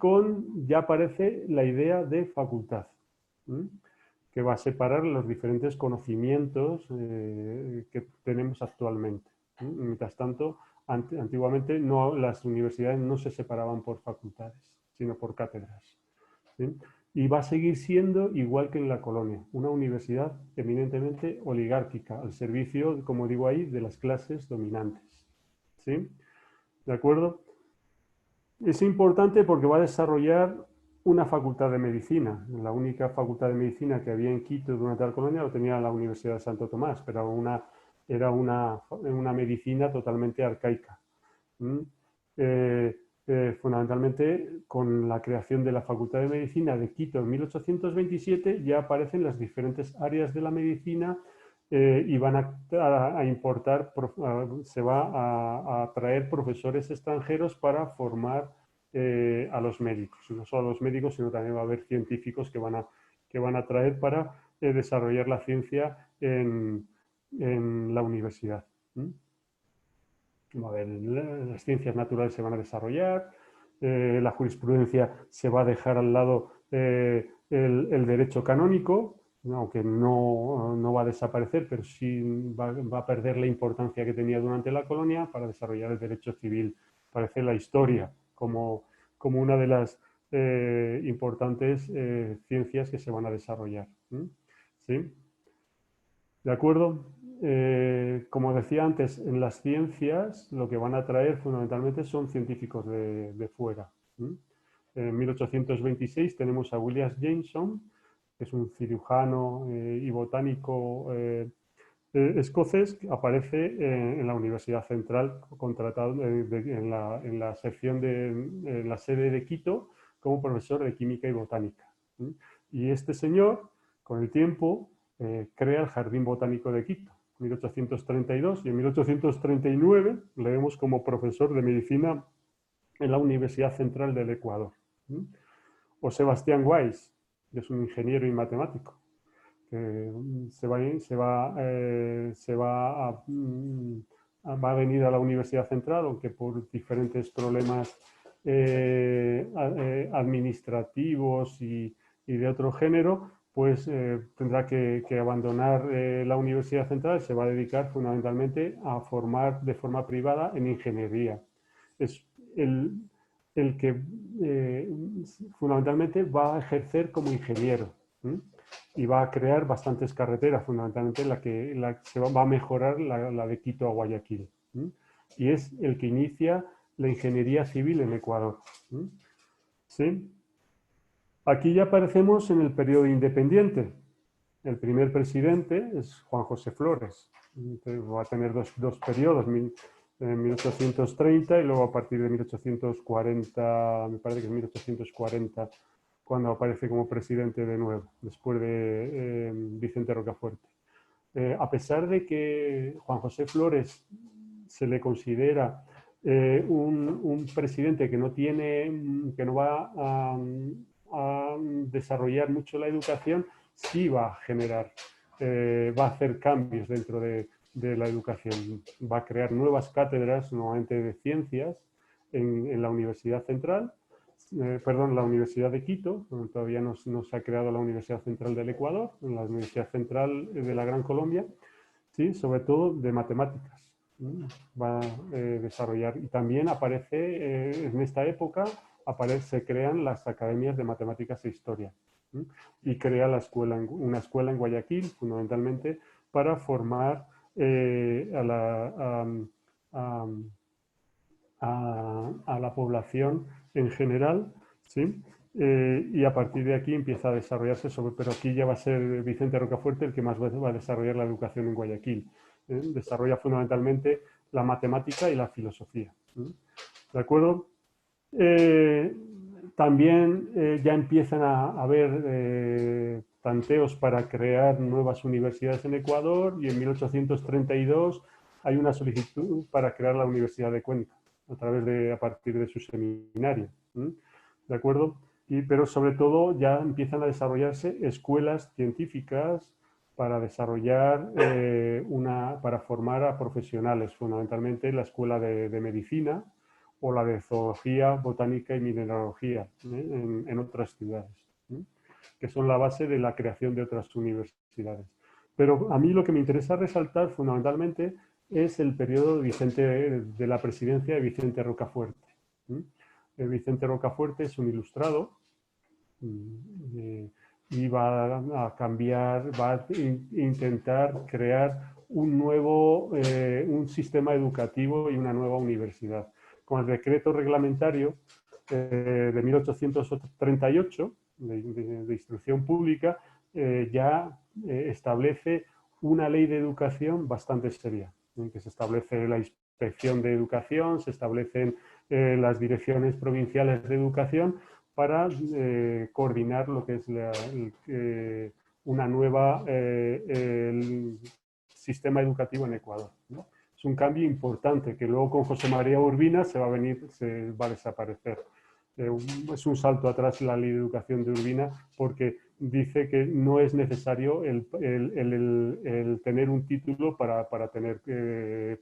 ya aparece la idea de facultad, que va a separar los diferentes conocimientos que tenemos actualmente. Mientras tanto, antiguamente las universidades no se separaban por facultades, sino por cátedras. ¿Sí? Y va a seguir siendo igual que en la colonia, una universidad eminentemente oligárquica, al servicio, como digo ahí, de las clases dominantes. ¿Sí? ¿De acuerdo? Es importante porque va a desarrollar una facultad de medicina. La única facultad de medicina que había en Quito durante la colonia lo tenía la Universidad de Santo Tomás, pero era una medicina totalmente arcaica. Fundamentalmente, con la creación de la Facultad de Medicina de Quito en 1827, ya aparecen las diferentes áreas de la medicina y van a importar, se va a traer profesores extranjeros para formar a los médicos. Y no solo a los médicos, sino también va a haber científicos que van a traer para desarrollar la ciencia en la universidad. Las ciencias naturales se van a desarrollar, la jurisprudencia se va a dejar al lado el derecho canónico, aunque no va a desaparecer, pero sí va a perder la importancia que tenía durante la colonia para desarrollar el derecho civil. Parece la historia como una de las importantes ciencias que se van a desarrollar. ¿Sí? ¿De acuerdo? Como decía antes, en las ciencias lo que van a traer fundamentalmente son científicos de fuera. En 1826 tenemos a William Jameson, que es un cirujano y botánico escocés, que aparece en la Universidad Central, contratado en la sección en la sede de Quito como profesor de química y botánica. Y este señor, con el tiempo, crea el Jardín Botánico de Quito, 1832, y en 1839 le vemos como profesor de medicina en la Universidad Central del Ecuador. O Sebastián Weiss, que es un ingeniero y matemático, que va a venir a la Universidad Central, aunque por diferentes problemas administrativos y de otro género, pues tendrá que abandonar la Universidad Central y se va a dedicar fundamentalmente a formar de forma privada en ingeniería. Es el que fundamentalmente va a ejercer como ingeniero y va a crear bastantes carreteras, fundamentalmente se va a mejorar la de Quito a Guayaquil. Y es el que inicia la ingeniería civil en Ecuador. ¿Sí? Aquí ya aparecemos en el periodo independiente. El primer presidente es Juan José Flores. Entonces, va a tener dos periodos, en 1830 y luego a partir de 1840, me parece que es 1840, cuando aparece como presidente de nuevo, después de Vicente Rocafuerte. A pesar de que Juan José Flores se le considera un presidente que no va a desarrollar mucho la educación, sí va a generar, va a hacer cambios dentro de la educación. Va a crear nuevas cátedras, nuevamente de ciencias, en la Universidad Central, la Universidad de Quito, todavía no se ha creado la Universidad Central del Ecuador, la Universidad Central de la Gran Colombia, ¿sí? Sobre todo de matemáticas. Va a desarrollar, y también aparece en esta época, se crean las academias de matemáticas e historia, y crea una escuela en Guayaquil, fundamentalmente, para formar a la población en general, ¿sí? Y a partir de aquí empieza a desarrollarse pero aquí ya va a ser Vicente Rocafuerte el que más va a desarrollar la educación en Guayaquil. Desarrolla fundamentalmente la matemática y la filosofía. ¿De acuerdo? También ya empiezan a haber tanteos para crear nuevas universidades en Ecuador y en 1832 hay una solicitud para crear la Universidad de Cuenca a partir de su seminario. ¿De acuerdo? Pero sobre todo ya empiezan a desarrollarse escuelas científicas para desarrollar para formar a profesionales, fundamentalmente la escuela de medicina o la de zoología, botánica y mineralogía en otras ciudades, que son la base de la creación de otras universidades. Pero a mí lo que me interesa resaltar fundamentalmente es el periodo de la presidencia de Vicente Rocafuerte. Vicente Rocafuerte es un ilustrado y va a cambiar, va a intentar crear un sistema educativo y una nueva universidad. Con el decreto reglamentario de 1838 de instrucción pública ya establece una ley de educación bastante seria, en que se establece la inspección de educación, se establecen las direcciones provinciales de educación para coordinar lo que es una nueva el sistema educativo en Ecuador, ¿no? Es un cambio importante que luego con José María Urbina se va a desaparecer. Es un salto atrás la ley de educación de Urbina porque dice que no es necesario el tener un título para el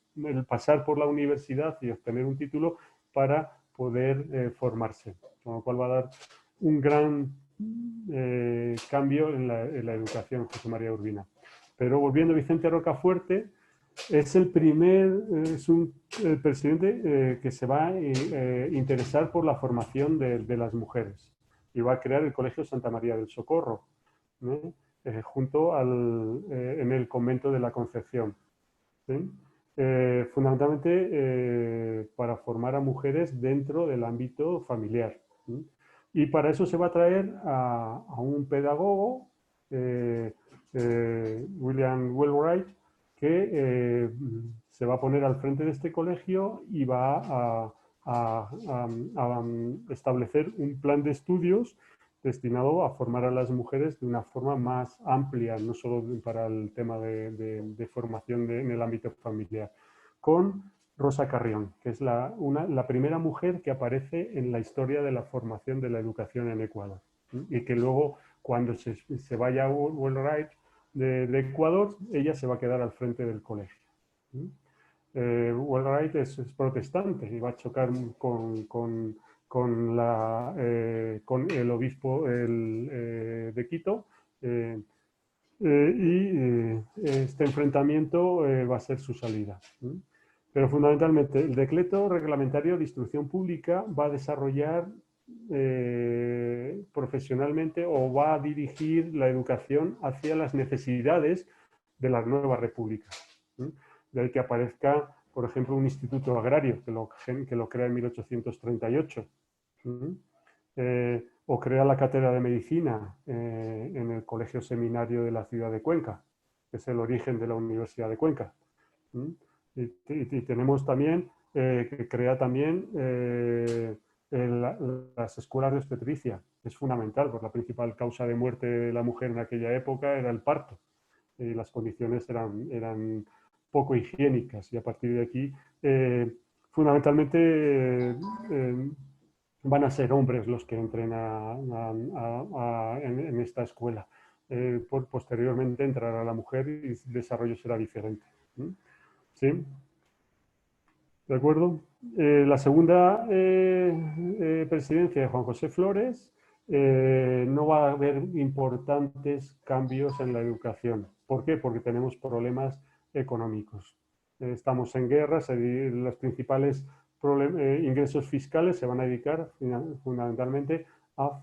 pasar por la universidad y obtener un título para poder formarse, con lo cual va a dar un gran cambio en la educación José María Urbina. Pero volviendo a Vicente Rocafuerte, es el presidente que se va a interesar por la formación de las mujeres y va a crear el Colegio Santa María del Socorro, junto en el convento de la Concepción, ¿sí? Fundamentalmente para formar a mujeres dentro del ámbito familiar, ¿sí? Y para eso se va a traer a un pedagogo, William Wheelwright, que se va a poner al frente de este colegio y va a establecer un plan de estudios destinado a formar a las mujeres de una forma más amplia, no solo para el tema de formación en el ámbito familiar, con Rosa Carrión, que es la primera mujer que aparece en la historia de la formación de la educación en Ecuador, y que luego, cuando se vaya a Wheelwright de Ecuador, ella se va a quedar al frente del colegio. Wheelwright es protestante y va a chocar con el obispo de Quito, y este enfrentamiento va a ser su salida. Pero fundamentalmente el decreto reglamentario de instrucción pública va a desarrollar profesionalmente o va a dirigir la educación hacia las necesidades de la nueva república. De ahí que aparezca, por ejemplo, un instituto agrario que lo crea en 1838. O crea la cátedra de medicina en el Colegio Seminario de la ciudad de Cuenca, que es el origen de la Universidad de Cuenca. Y tenemos también que crea también las escuelas de obstetricia. Es fundamental, porque la principal causa de muerte de la mujer en aquella época era el parto. Y las condiciones eran poco higiénicas, y a partir de aquí fundamentalmente van a ser hombres los que entren en esta escuela. Posteriormente entrará la mujer y el desarrollo será diferente. ¿Sí? ¿De acuerdo? La segunda presidencia de Juan José Flores no va a haber importantes cambios en la educación. ¿Por qué? Porque tenemos problemas económicos. Estamos en guerra, los principales ingresos fiscales se van a dedicar fundamentalmente a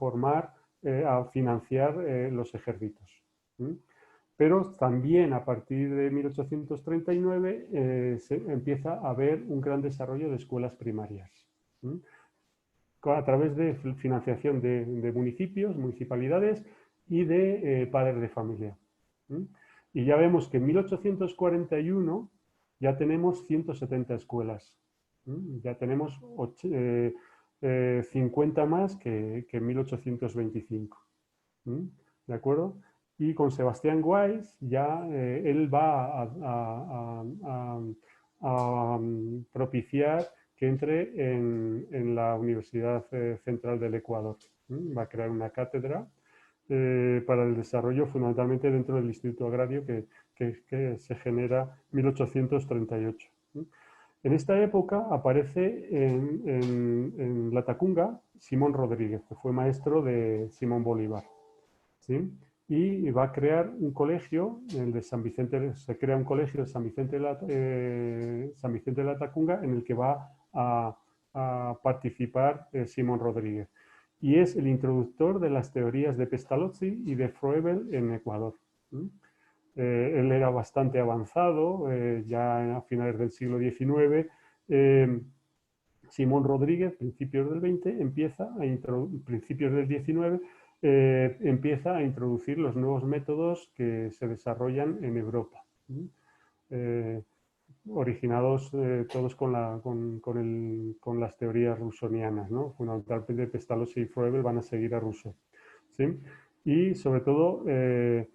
financiar los ejércitos. Pero también a partir de 1839 se empieza a haber un gran desarrollo de escuelas primarias, a través de financiación de municipios, municipalidades y de padres de familia. Y ya vemos que en 1841 ya tenemos 170 escuelas. Ya tenemos 50 más que en 1825. ¿De acuerdo? Y con Sebastián Weiss ya él va a propiciar que entre en la Universidad Central del Ecuador. Va a crear una cátedra para el desarrollo fundamentalmente dentro del Instituto Agrario que se genera en 1838. En esta época aparece en Latacunga Simón Rodríguez, que fue maestro de Simón Bolívar. ¿Sí? Y va a crear un colegio, el de San Vicente, se crea un colegio de San Vicente de Latacunga en el que va a participar Simón Rodríguez. Y es el introductor de las teorías de Pestalozzi y de Froebel en Ecuador. Él era bastante avanzado, ya a finales del siglo XIX. Simón Rodríguez, principios del XX, principios del XIX, empieza a introducir los nuevos métodos que se desarrollan en Europa, originados todos con las teorías rusonianas, ¿no? Fundamentalmente Pestalozzi y Froebel van a seguir a Rousseau, ¿sí? Y sobre todo en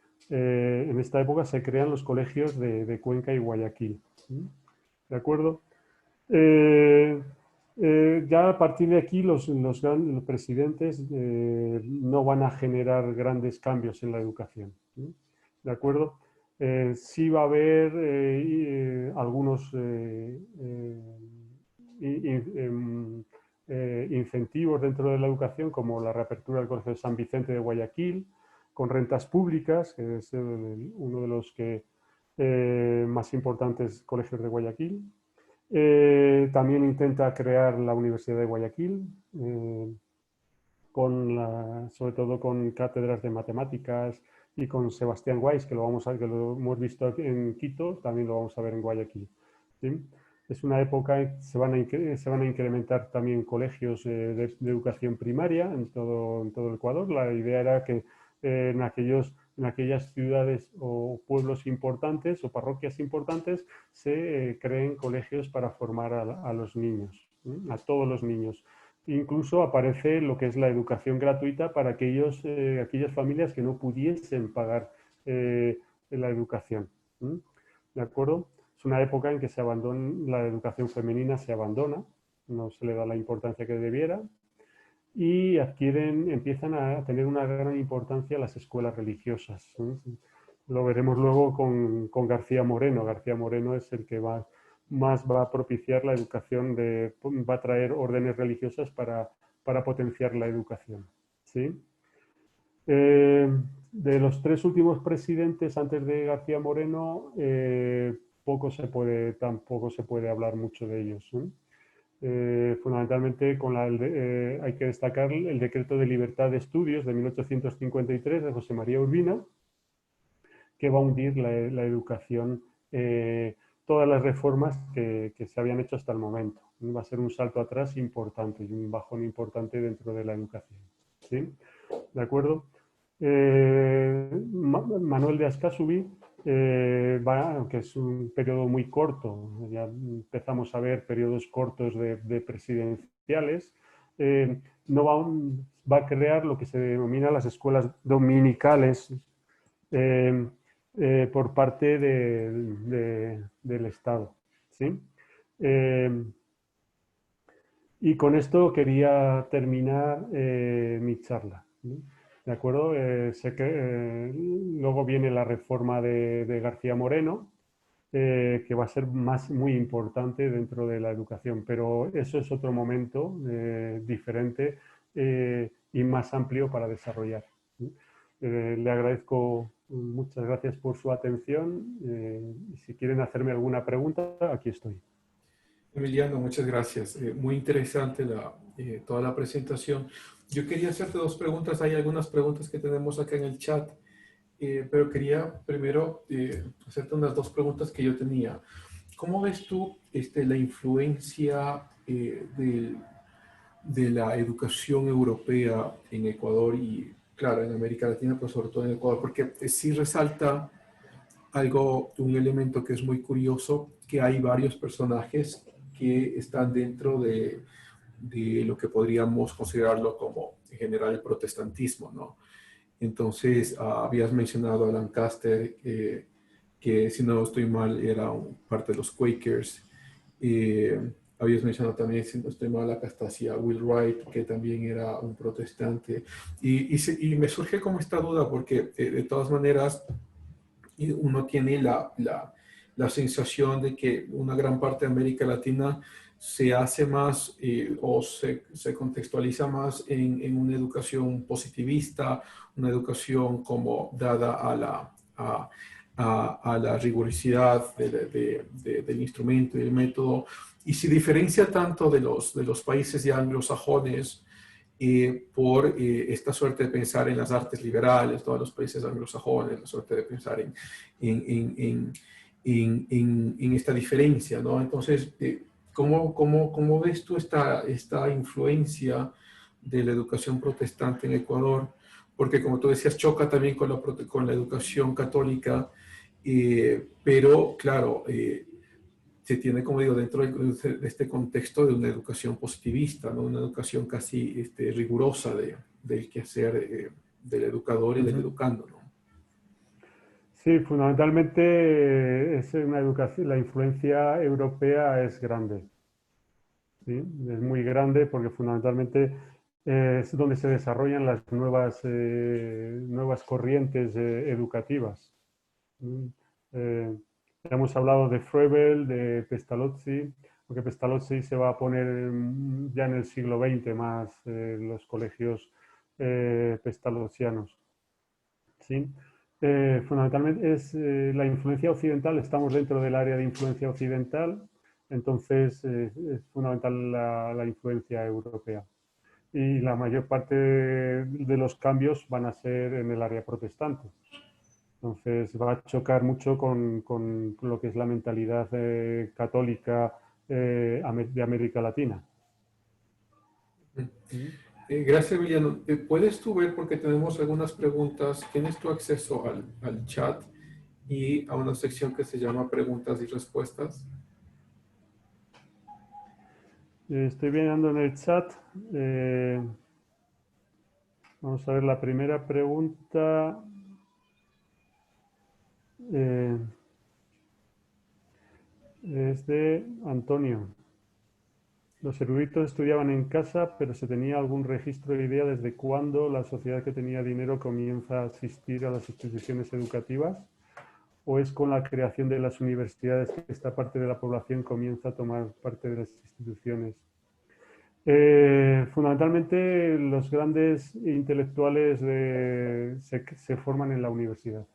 esta época se crean los colegios de Cuenca y Guayaquil, ¿de acuerdo? Ya a partir de aquí los presidentes no van a generar grandes cambios en la educación, ¿de acuerdo? Sí va a haber algunos incentivos dentro de la educación, como la reapertura del Colegio de San Vicente de Guayaquil, con rentas públicas, que es uno de los más importantes colegios de Guayaquil. También intenta crear la Universidad de Guayaquil, sobre todo con cátedras de matemáticas, y con Sebastián Weiss, que lo hemos visto en Quito, también lo vamos a ver en Guayaquil, ¿sí? Es una época en que se van a incrementar también colegios de educación primaria en todo el Ecuador. La idea era que en aquellas ciudades o pueblos importantes o parroquias importantes se creen colegios para formar a los niños, a todos los niños. Incluso aparece lo que es la educación gratuita para aquellas familias que no pudiesen pagar la educación. ¿De acuerdo? Es una época en que la educación femenina se abandona, no se le da la importancia que debiera, y empiezan a tener una gran importancia las escuelas religiosas. Lo veremos luego con García Moreno. García Moreno es el que más va a propiciar la educación, va a traer órdenes religiosas para potenciar la educación, ¿sí? De los tres últimos presidentes antes de García Moreno, tampoco se puede hablar mucho de ellos, ¿sí? Fundamentalmente hay que destacar el Decreto de Libertad de Estudios de 1853 de José María Urbina, que va a hundir la educación, todas las reformas que se habían hecho hasta el momento. Va a ser un salto atrás importante y un bajón importante dentro de la educación, ¿sí? ¿De acuerdo? Manuel de Ascasubi, que es un periodo muy corto, ya empezamos a ver periodos cortos de presidenciales, va a crear lo que se denomina las escuelas dominicales por parte del Estado, ¿sí? Y con esto quería terminar mi charla, ¿sí? ¿De acuerdo? Luego viene la reforma de García Moreno, que va a ser muy importante dentro de la educación, pero eso es otro momento diferente y más amplio para desarrollar. Le agradezco, muchas gracias por su atención. Si quieren hacerme alguna pregunta, aquí estoy. Emiliano, muchas gracias. Muy interesante toda la presentación. Yo quería hacerte dos preguntas. Hay algunas preguntas que tenemos acá en el chat, pero quería primero hacerte unas dos preguntas que yo tenía. ¿Cómo ves tú la influencia de la educación europea en Ecuador y, claro, en América Latina, pero sobre todo en Ecuador? Porque sí resalta un elemento que es muy curioso, que hay varios personajes que están dentro de de lo que podríamos considerarlo como en general el protestantismo, ¿no? Entonces, habías mencionado a Lancaster, que si no estoy mal era parte de los Quakers. Habías mencionado también, si no estoy mal, acá está hacia Will Wright, que también era un protestante. Y me surge como esta duda, porque de todas maneras uno tiene la sensación de que una gran parte de América Latina se hace más o se contextualiza más en una educación positivista, una educación como dada a la rigurosidad del instrumento y del método, y se diferencia tanto de los países ya anglosajones por esta suerte de pensar en las artes liberales, todos los países anglosajones, la suerte de pensar en esta diferencia, ¿no? Entonces, ¿cómo ves tú esta influencia de la educación protestante en Ecuador? Porque como tú decías, choca también con la educación católica, pero claro, se tiene, como digo, dentro de este contexto de una educación positivista, ¿no? Una educación casi rigurosa del quehacer del educador y del educando, ¿no? Sí, fundamentalmente es una educación, la influencia europea es grande, ¿sí? Es muy grande porque fundamentalmente es donde se desarrollan las nuevas corrientes educativas. ¿Sí? Hemos hablado de Froebel, de Pestalozzi, porque Pestalozzi se va a poner ya en el siglo XX más los colegios pestalozzianos. ¿Sí? Fundamentalmente es la influencia occidental, estamos dentro del área de influencia occidental, entonces es fundamental la influencia europea. Y la mayor parte de los cambios van a ser en el área protestante. Entonces va a chocar mucho con lo que es la mentalidad católica de América Latina. Gracias, Emiliano. ¿Puedes tú ver, porque tenemos algunas preguntas, tienes tu acceso al chat y a una sección que se llama preguntas y respuestas? Estoy viendo en el chat. Vamos a ver la primera pregunta. Es de Antonio. Los eruditos estudiaban en casa, pero ¿se tenía algún registro de idea desde cuándo la sociedad que tenía dinero comienza a asistir a las instituciones educativas? ¿O es con la creación de las universidades que esta parte de la población comienza a tomar parte de las instituciones? Fundamentalmente los grandes intelectuales se forman en la universidad.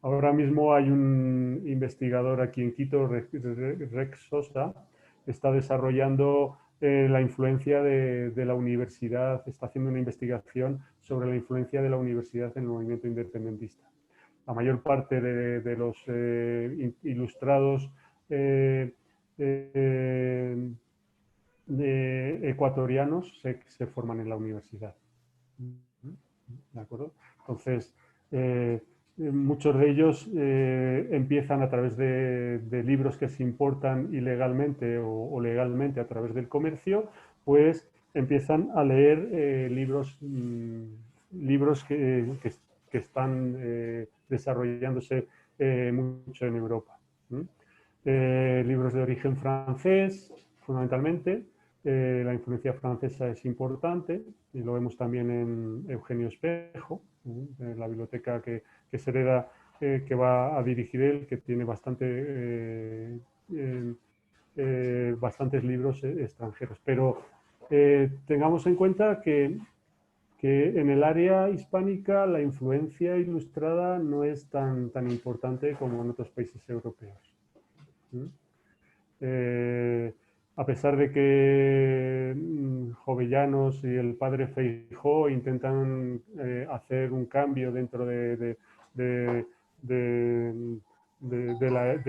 Ahora mismo hay un investigador aquí en Quito, Rex Sosa, está desarrollando la influencia de la universidad, está haciendo una investigación sobre la influencia de la universidad en el movimiento independentista. La mayor parte de los ilustrados ecuatorianos se forman en la universidad. ¿De acuerdo? Entonces, muchos de ellos empiezan a través de libros que se importan ilegalmente o legalmente a través del comercio, pues empiezan a leer libros que están desarrollándose mucho en Europa. Libros de origen francés, fundamentalmente. La influencia francesa es importante y lo vemos también en Eugenio Espejo, en la biblioteca que se hereda, que va a dirigir él, que tiene bastantes libros extranjeros. Pero tengamos en cuenta que en el área hispánica la influencia ilustrada no es tan importante como en otros países europeos. A pesar de que Jovellanos y el padre Feijó intentan hacer un cambio dentro de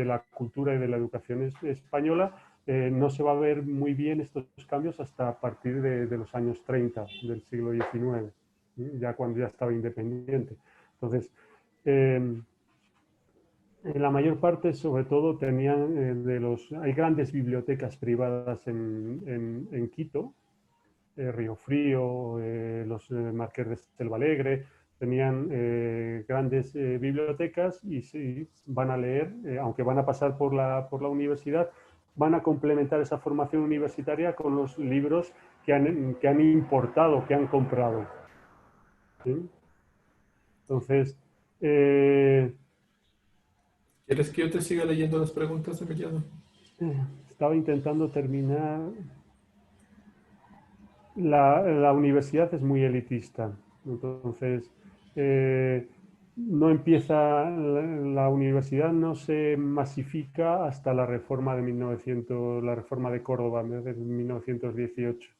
la cultura y de la educación española, no se va a ver muy bien estos cambios hasta a partir de los años 30 del siglo XIX, ya cuando ya estaba independiente. Entonces, la mayor parte, sobre todo, tenían hay grandes bibliotecas privadas en Quito, Río Frío, los Marqués de Selvalegre, tenían grandes bibliotecas y sí, van a leer, aunque van a pasar por la universidad, van a complementar esa formación universitaria con los libros que han importado, que han comprado. ¿Sí? Entonces, ¿Quieres que yo te siga leyendo las preguntas, Emiliano? estaba intentando terminar. La universidad es muy elitista, entonces no empieza, la universidad no se masifica hasta la reforma de 1900, la reforma de Córdoba de 1918.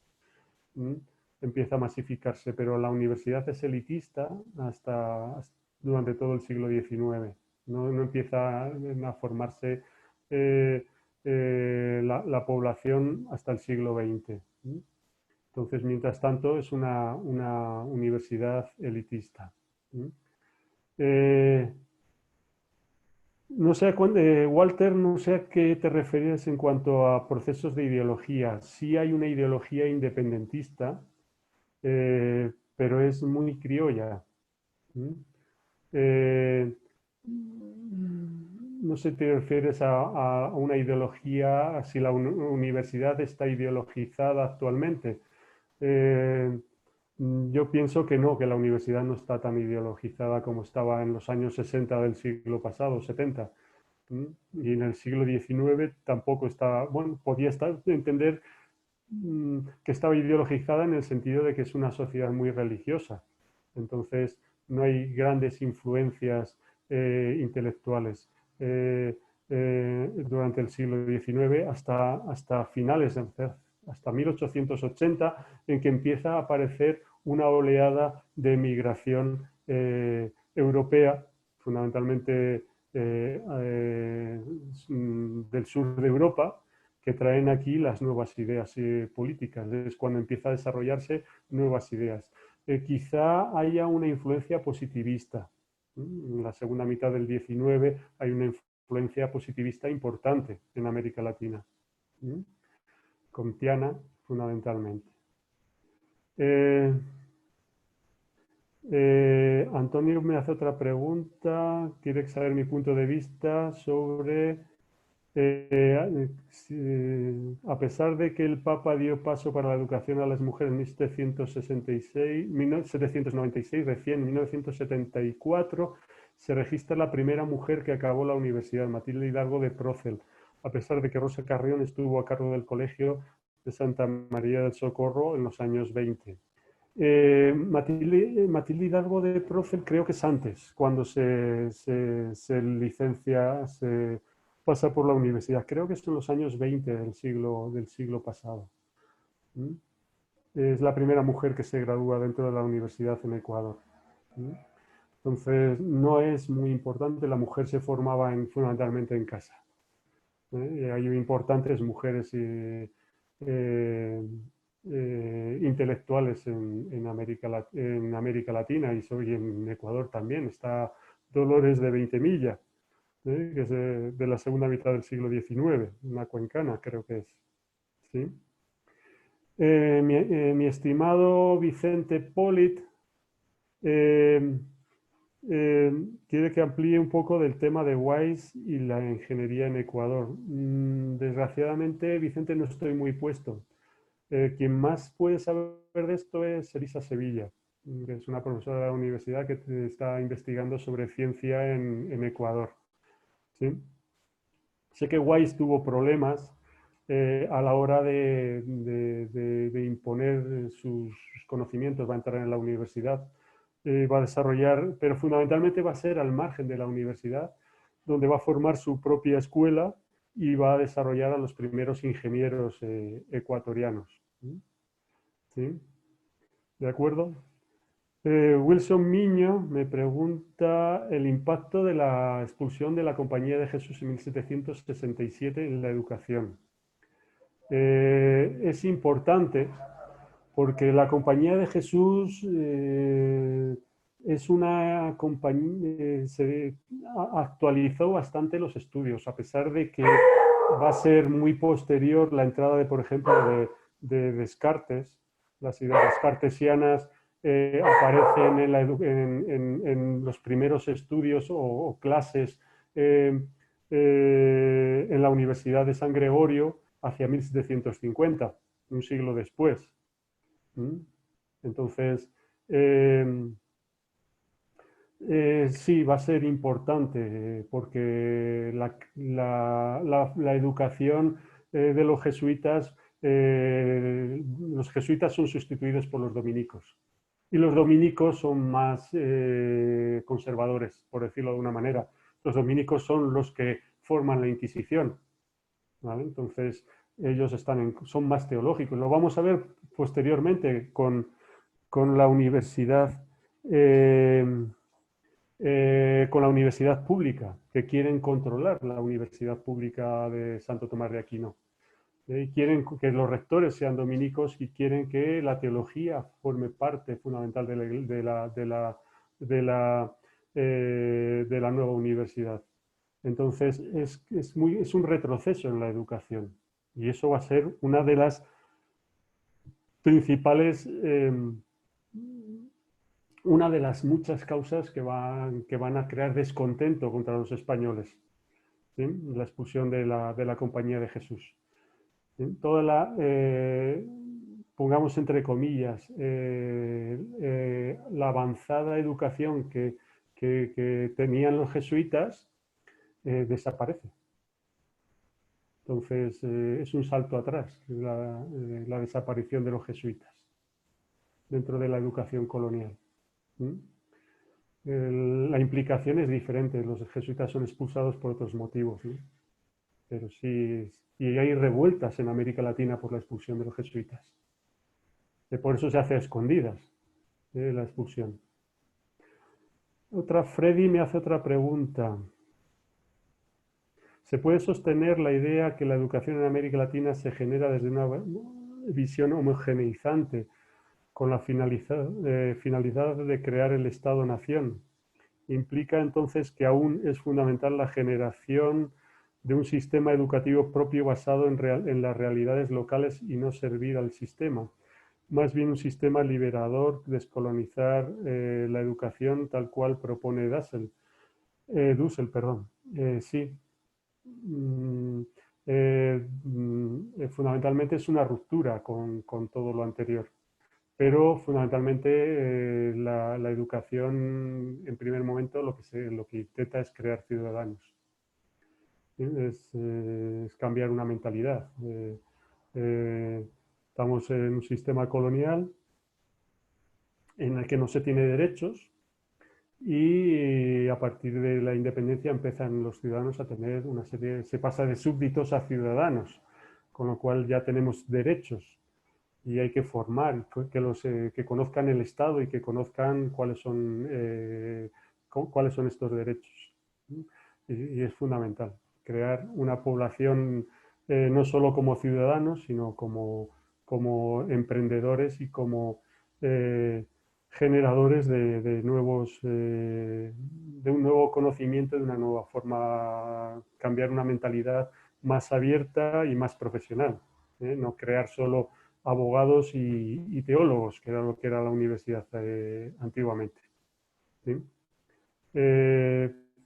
Empieza a masificarse, pero la universidad es elitista durante todo el siglo XIX. No empieza a formarse la población hasta el siglo XX. Entonces, mientras tanto, es una universidad elitista. No sé, Walter, no sé a qué te refieres en cuanto a procesos de ideología. Sí hay una ideología independentista, pero es muy criolla. No sé si te refieres a una ideología, si la universidad está ideologizada actualmente. Yo pienso que no, que la universidad no está tan ideologizada como estaba en los años 60 del siglo pasado, 70. Y en el siglo XIX tampoco estaba, bueno, podía entender que estaba ideologizada en el sentido de que es una sociedad muy religiosa. Entonces, no hay grandes influencias intelectuales durante el siglo XIX hasta finales, hasta 1880, en que empieza a aparecer una oleada de migración europea, fundamentalmente del sur de Europa, que traen aquí las nuevas ideas políticas. Es cuando empieza a desarrollarse nuevas ideas. Quizá haya una influencia positivista. En la segunda mitad del XIX hay una influencia positivista importante en América Latina. Comtiana, fundamentalmente. Antonio me hace otra pregunta. Quiere saber mi punto de vista sobre... a pesar de que el Papa dio paso para la educación a las mujeres en 1796, recién en 1974 se registra la primera mujer que acabó la universidad, Matilde Hidalgo de Procel, a pesar de que Rosa Carrión estuvo a cargo del Colegio de Santa María del Socorro en los años 20. Matilde Hidalgo de Procel creo que es antes, cuando se licencia, pasa por la universidad. Creo que son los años 20 del siglo pasado. Es la primera mujer que se gradúa dentro de la universidad en Ecuador. Entonces, no es muy importante. La mujer se formaba fundamentalmente en casa. Hay importantes mujeres intelectuales en América Latina y en Ecuador también. Está Dolores de Veintemilla, que es de la segunda mitad del siglo XIX, una cuencana creo que es. ¿Sí? Mi estimado Vicente Polit quiere que amplíe un poco del tema de WISE y la ingeniería en Ecuador. Desgraciadamente, Vicente, no estoy muy puesto. Quien más puede saber de esto es Elisa Sevilla, que es una profesora de la universidad que está investigando sobre ciencia en Ecuador. ¿Sí? Sé que WISE tuvo problemas a la hora de imponer sus conocimientos, va a entrar en la universidad, va a desarrollar, pero fundamentalmente va a ser al margen de la universidad, donde va a formar su propia escuela y va a desarrollar a los primeros ingenieros ecuatorianos. ¿Sí? ¿De acuerdo? Wilson Miño me pregunta el impacto de la expulsión de la Compañía de Jesús en 1767 en la educación. Es importante porque la Compañía de Jesús es una compañía, se actualizó bastante los estudios, a pesar de que va a ser muy posterior la entrada de, por ejemplo, de Descartes. Las ideas cartesianas aparecen en los primeros estudios o clases en la Universidad de San Gregorio hacia 1750, un siglo después. Entonces, sí, va a ser importante porque la educación de los jesuitas son sustituidos por los dominicos. Y los dominicos son más conservadores, por decirlo de una manera. Los dominicos son los que forman la Inquisición, ¿vale? Entonces, ellos son más teológicos. Lo vamos a ver posteriormente con la universidad pública, que quieren controlar la universidad pública de Santo Tomás de Aquino. Quieren que los rectores sean dominicos y quieren que la teología forme parte fundamental de la nueva universidad. Entonces, es un retroceso en la educación. Y eso va a ser una de las principales, una de las muchas causas que van a crear descontento contra los españoles. ¿Sí? La expulsión de la Compañía de Jesús. ¿Sí? Toda pongamos entre comillas, la avanzada educación que tenían los jesuitas desaparece. Entonces, es un salto atrás la desaparición de los jesuitas dentro de la educación colonial. La implicación es diferente. Los jesuitas son expulsados por otros motivos, ¿no? Pero sí, y hay revueltas en América Latina por la expulsión de los jesuitas. Por eso se hace a escondidas la expulsión. Freddy me hace otra pregunta. ¿Se puede sostener la idea que la educación en América Latina se genera desde una visión homogeneizante con la finalidad de crear el Estado-nación? Implica entonces que aún es fundamental la generación de un sistema educativo propio basado en las realidades locales y no servir al sistema. Más bien un sistema liberador, descolonizar la educación tal cual propone Dussel. Sí. Fundamentalmente es una ruptura con todo lo anterior. Pero fundamentalmente la educación, en primer momento, lo que intenta es crear ciudadanos. Es cambiar una mentalidad. Estamos en un sistema colonial en el que no se tiene derechos y a partir de la independencia empiezan los ciudadanos a tener una serie, se pasa de súbditos a ciudadanos, con lo cual ya tenemos derechos. Y hay que formar, que conozcan el Estado y que conozcan cuáles son estos derechos. Y es fundamental crear una población no solo como ciudadanos, sino como emprendedores y como generadores de un nuevo conocimiento, de una nueva forma, cambiar una mentalidad más abierta y más profesional. No crear solo abogados y teólogos, que era lo que era la universidad antiguamente. ¿Sí?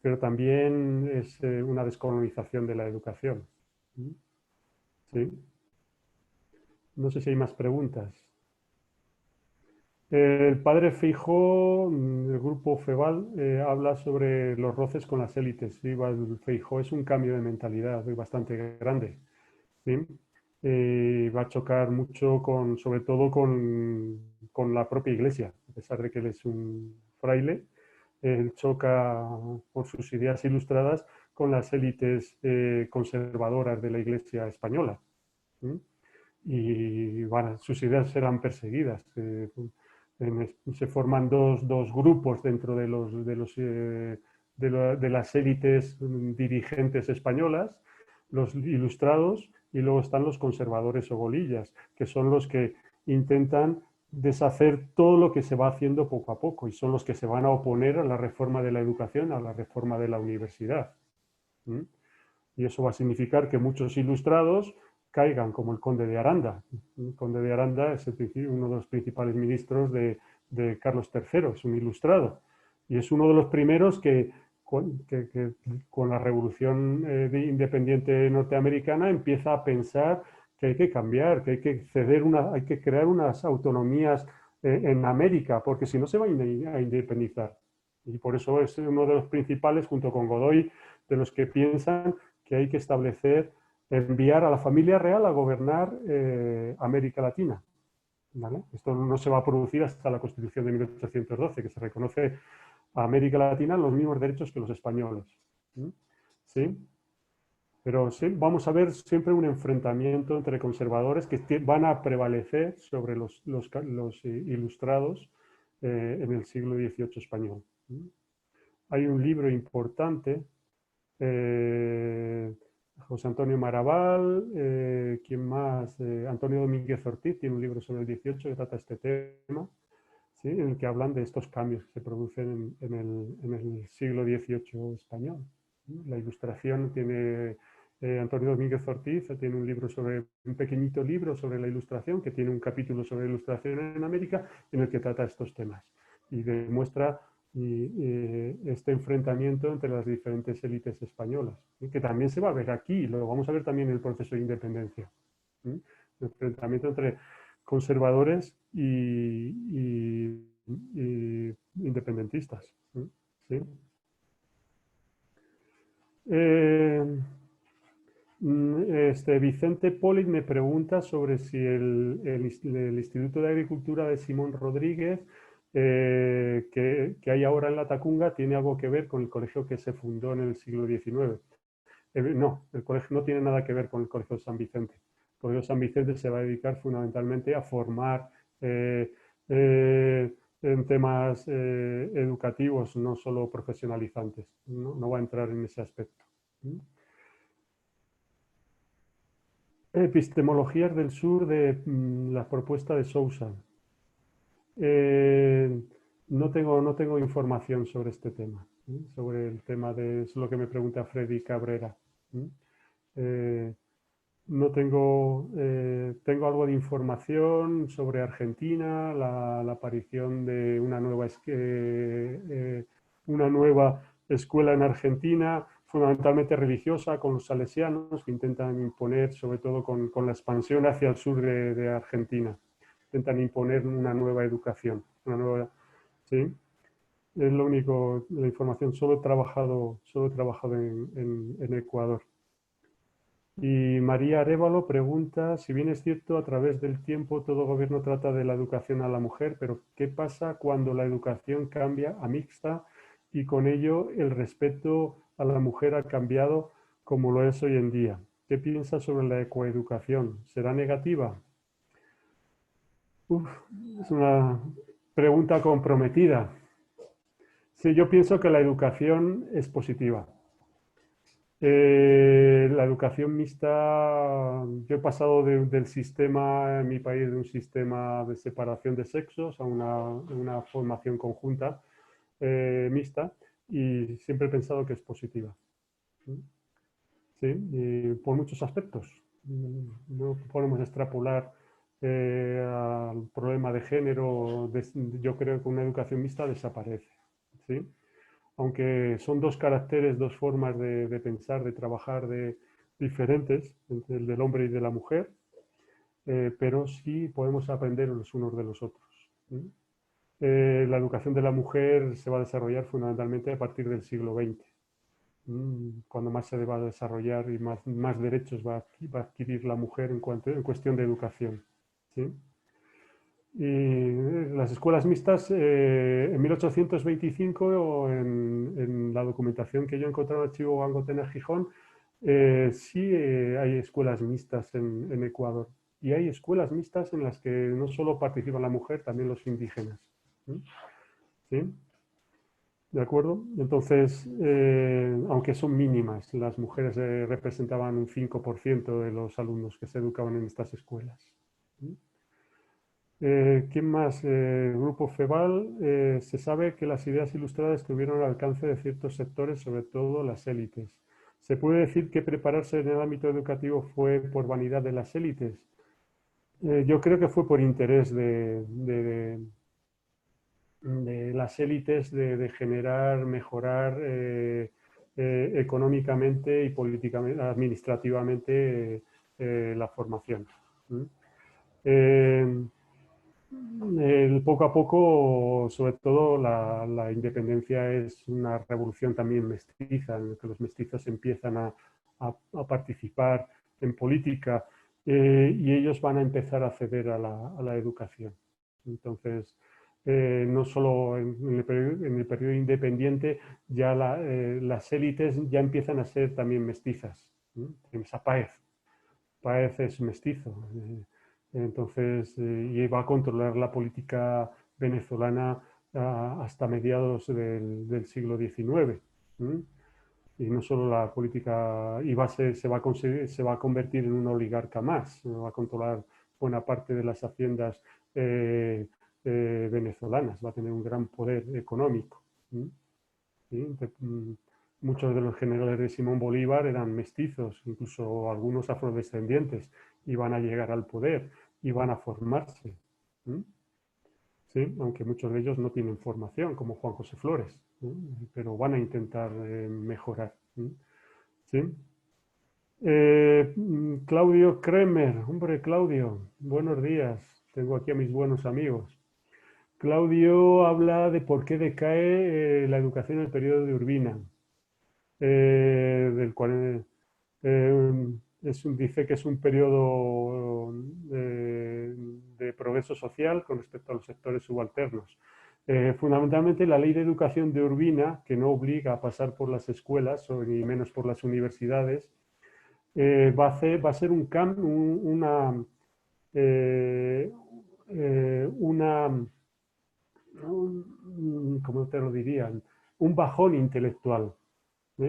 Pero también es una descolonización de la educación. ¿Sí? No sé si hay más preguntas. El padre Feijóo, del grupo FEVAL, habla sobre los roces con las élites. Sí, Feijóo es un cambio de mentalidad bastante grande. ¿Sí? Va a chocar mucho sobre todo con la propia Iglesia, a pesar de que él es un fraile. Él choca por sus ideas ilustradas con las élites conservadoras de la Iglesia española. Y sus ideas serán perseguidas. Se forman dos grupos dentro de las élites dirigentes españolas, los ilustrados, y luego están los conservadores o golillas, que son los que intentan deshacer todo lo que se va haciendo poco a poco y son los que se van a oponer a la reforma de la educación, a la reforma de la universidad. Y eso va a significar que muchos ilustrados caigan, como el conde de Aranda. El conde de Aranda es uno de los principales ministros de Carlos III, es un ilustrado. Y es uno de los primeros que con la revolución independiente norteamericana empieza a pensar que hay que cambiar, que hay que hay que crear unas autonomías en América, porque si no se va a independizar. Y por eso es uno de los principales, junto con Godoy, de los que piensan que hay que establecer, enviar a la familia real a gobernar América Latina. ¿Vale? Esto no se va a producir hasta la Constitución de 1812, que se reconoce a América Latina los mismos derechos que los españoles. ¿Sí? Pero sí, vamos a ver siempre un enfrentamiento entre conservadores que van a prevalecer sobre los ilustrados en el siglo XVIII español. Hay un libro importante, José Antonio Maraval, ¿quién más? Antonio Domínguez Ortiz tiene un libro sobre el XVIII que trata este tema, ¿sí? En el que hablan de estos cambios que se producen en el siglo XVIII español. La ilustración tiene Antonio Domínguez Ortiz, tiene un pequeñito libro sobre la ilustración, que tiene un capítulo sobre la ilustración en América, en el que trata estos temas y demuestra este enfrentamiento entre las diferentes élites españolas, que también se va a ver aquí, lo vamos a ver también en el proceso de independencia. El enfrentamiento entre conservadores y independentistas. ¿Sí? Vicente Polit me pregunta sobre si el Instituto de Agricultura de Simón Rodríguez, que hay ahora en La Tacunga, tiene algo que ver con el colegio que se fundó en el siglo XIX. No, el colegio no tiene nada que ver con el Colegio de San Vicente. El Colegio de San Vicente se va a dedicar fundamentalmente a formar en temas educativos, no solo profesionalizantes. No va a entrar en ese aspecto. Epistemologías del sur de la propuesta de Sousa. No tengo información sobre este tema, sobre el tema es lo que me pregunta Freddy Cabrera. No tengo algo de información sobre Argentina, la aparición de una nueva escuela en Argentina, fundamentalmente religiosa, con los salesianos, que intentan imponer, sobre todo con la expansión hacia el sur de Argentina, intentan imponer una nueva educación, ¿sí? Es lo único, la información, solo he trabajado en Ecuador. Y María Arévalo pregunta, si bien es cierto, a través del tiempo todo gobierno trata de la educación a la mujer, pero ¿qué pasa cuando la educación cambia a mixta y con ello el respeto a la mujer ha cambiado como lo es hoy en día? ¿Qué piensas sobre la ecoeducación? ¿Será negativa? Es una pregunta comprometida. Sí, yo pienso que la educación es positiva. La educación mixta, yo he pasado del sistema en mi país, de un sistema de separación de sexos a una formación conjunta mixta, y siempre he pensado que es positiva. Sí, y por muchos aspectos. No podemos extrapolar al problema de género. Yo creo que una educación mixta desaparece. ¿Sí? Aunque son dos caracteres, dos formas de pensar, de trabajar diferentes, entre el del hombre y de la mujer, pero sí podemos aprender los unos de los otros. La educación de la mujer se va a desarrollar fundamentalmente a partir del siglo XX, cuando más se va a desarrollar y más derechos va a adquirir la mujer en cuestión de educación. ¿Sí? Y las escuelas mixtas, en 1825, en la documentación que yo he encontrado en el archivo Angotena Gijón, sí hay escuelas mixtas en Ecuador. Y hay escuelas mixtas en las que no solo participa la mujer, también los indígenas. ¿Sí? ¿De acuerdo? Entonces, aunque son mínimas, las mujeres representaban un 5% de los alumnos que se educaban en estas escuelas. ¿Quién más? Grupo FEBAL. Se sabe que las ideas ilustradas estuvieron al alcance de ciertos sectores, sobre todo las élites. ¿Se puede decir que prepararse en el ámbito educativo fue por vanidad de las élites? Yo creo que fue por interés de las élites de generar, mejorar económicamente y políticamente, administrativamente la formación. Poco a poco, sobre todo, la independencia es una revolución también mestiza, en la que los mestizos empiezan a participar en política y ellos van a empezar a acceder a la educación. Entonces, no solo en el periodo independiente, ya las élites ya empiezan a ser también mestizas. Tenemos a Páez. Páez es mestizo. Entonces, y va a controlar la política venezolana hasta mediados del siglo XIX. Y no solo la política, se va a convertir en un oligarca más, va a controlar buena parte de las haciendas venezolanas, va a tener un gran poder económico. ¿Sí? Muchos de los generales de Simón Bolívar eran mestizos, incluso algunos afrodescendientes, y van a llegar al poder y van a formarse. ¿Sí? Aunque muchos de ellos no tienen formación, como Juan José Flores, pero van a intentar mejorar. ¿Sí? Claudio Kremer, hombre Claudio, buenos días, tengo aquí a mis buenos amigos. Claudio habla de por qué decae la educación en el periodo de Urbina, del cual dice que es un periodo de progreso social con respecto a los sectores subalternos. Fundamentalmente la ley de educación de Urbina, que no obliga a pasar por las escuelas, ni menos por las universidades, va a ser ¿cómo te lo dirían? Un bajón intelectual,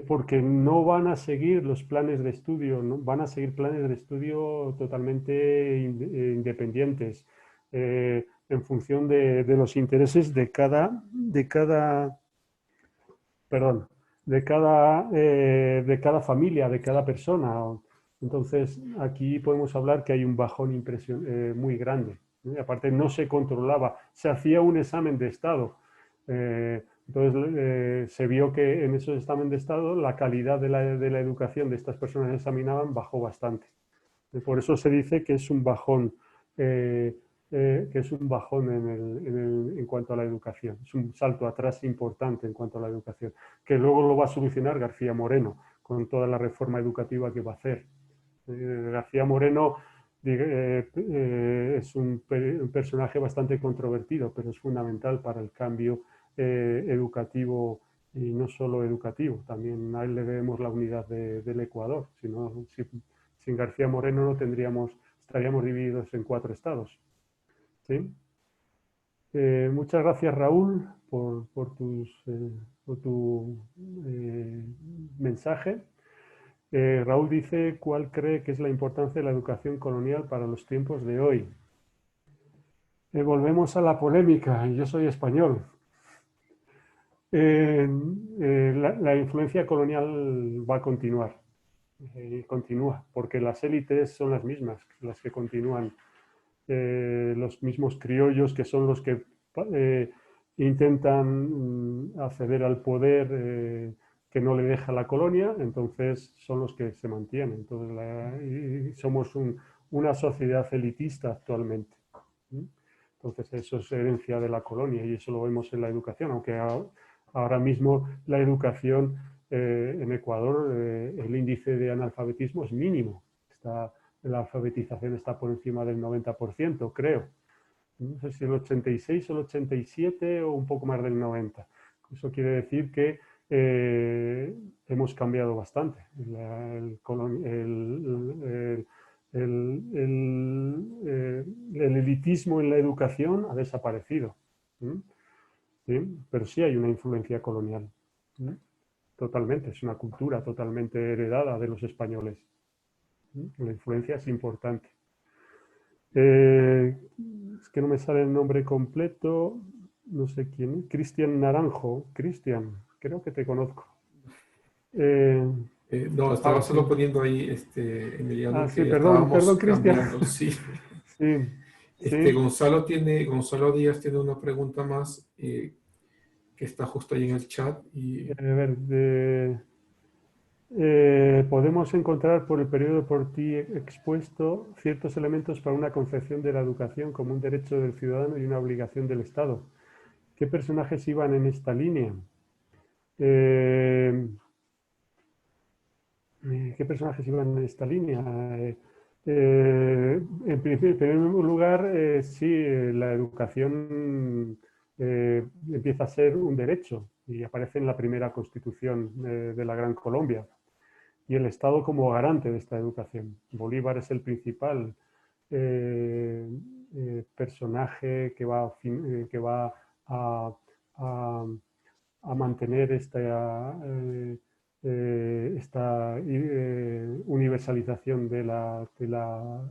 porque no van a seguir los planes de estudio, ¿no? Van a seguir planes de estudio totalmente independientes, en función de los intereses perdón, de cada familia, de cada persona. Entonces, aquí podemos hablar que hay un bajón muy grande. Aparte, no se controlaba, se hacía un examen de estado. Entonces, se vio que en esos exámenes de estado la calidad de la educación de estas personas que examinaban bajó bastante. Por eso se dice que es un bajón, en cuanto a la educación. Es un salto atrás importante en cuanto a la educación, que luego lo va a solucionar García Moreno con toda la reforma educativa que va a hacer. García Moreno es un personaje bastante controvertido, pero es fundamental para el cambio educativo, y no solo educativo, también a él le debemos la unidad del Ecuador. Sin García Moreno estaríamos divididos en 4 estados. ¿Sí? Muchas gracias, Raúl, por tu mensaje. Raúl dice, ¿cuál cree que es la importancia de la educación colonial para los tiempos de hoy? Volvemos a la polémica. Yo soy español. La influencia colonial va a continuar. Continúa, porque las élites son las mismas, las que continúan. Los mismos criollos que son los que intentan acceder al poder que no le deja la colonia, entonces son los que se mantienen. Entonces, somos una sociedad elitista actualmente. Entonces eso es herencia de la colonia y eso lo vemos en la educación, aunque ahora mismo la educación en Ecuador, el índice de analfabetismo es mínimo. La alfabetización está por encima del 90%, creo. No sé si el 86 o el 87 o un poco más del 90. Eso quiere decir que hemos cambiado bastante. El elitismo en la educación ha desaparecido. ¿Sí? Pero sí hay una influencia colonial. Totalmente, es una cultura totalmente heredada de los españoles. La influencia es importante. Es que no me sale el nombre completo, no sé quién. Cristian Naranjo. Cristian, creo que te conozco. No, estaba solo poniendo ahí, Emiliano, Sí, que perdón, estábamos Cristian. cambiando, sí. Sí, sí. Gonzalo Díaz tiene una pregunta más que está justo ahí en el chat. A ver, podemos encontrar por el periodo por ti expuesto ciertos elementos para una concepción de la educación como un derecho del ciudadano y una obligación del Estado. ¿Qué personajes iban en esta línea? ¿Qué personajes iban en esta línea? En primer lugar, sí, la educación empieza a ser un derecho y aparece en la primera constitución de la Gran Colombia. Y el Estado como garante de esta educación. Bolívar es el principal personaje que va a, a, a mantener esta universalización de la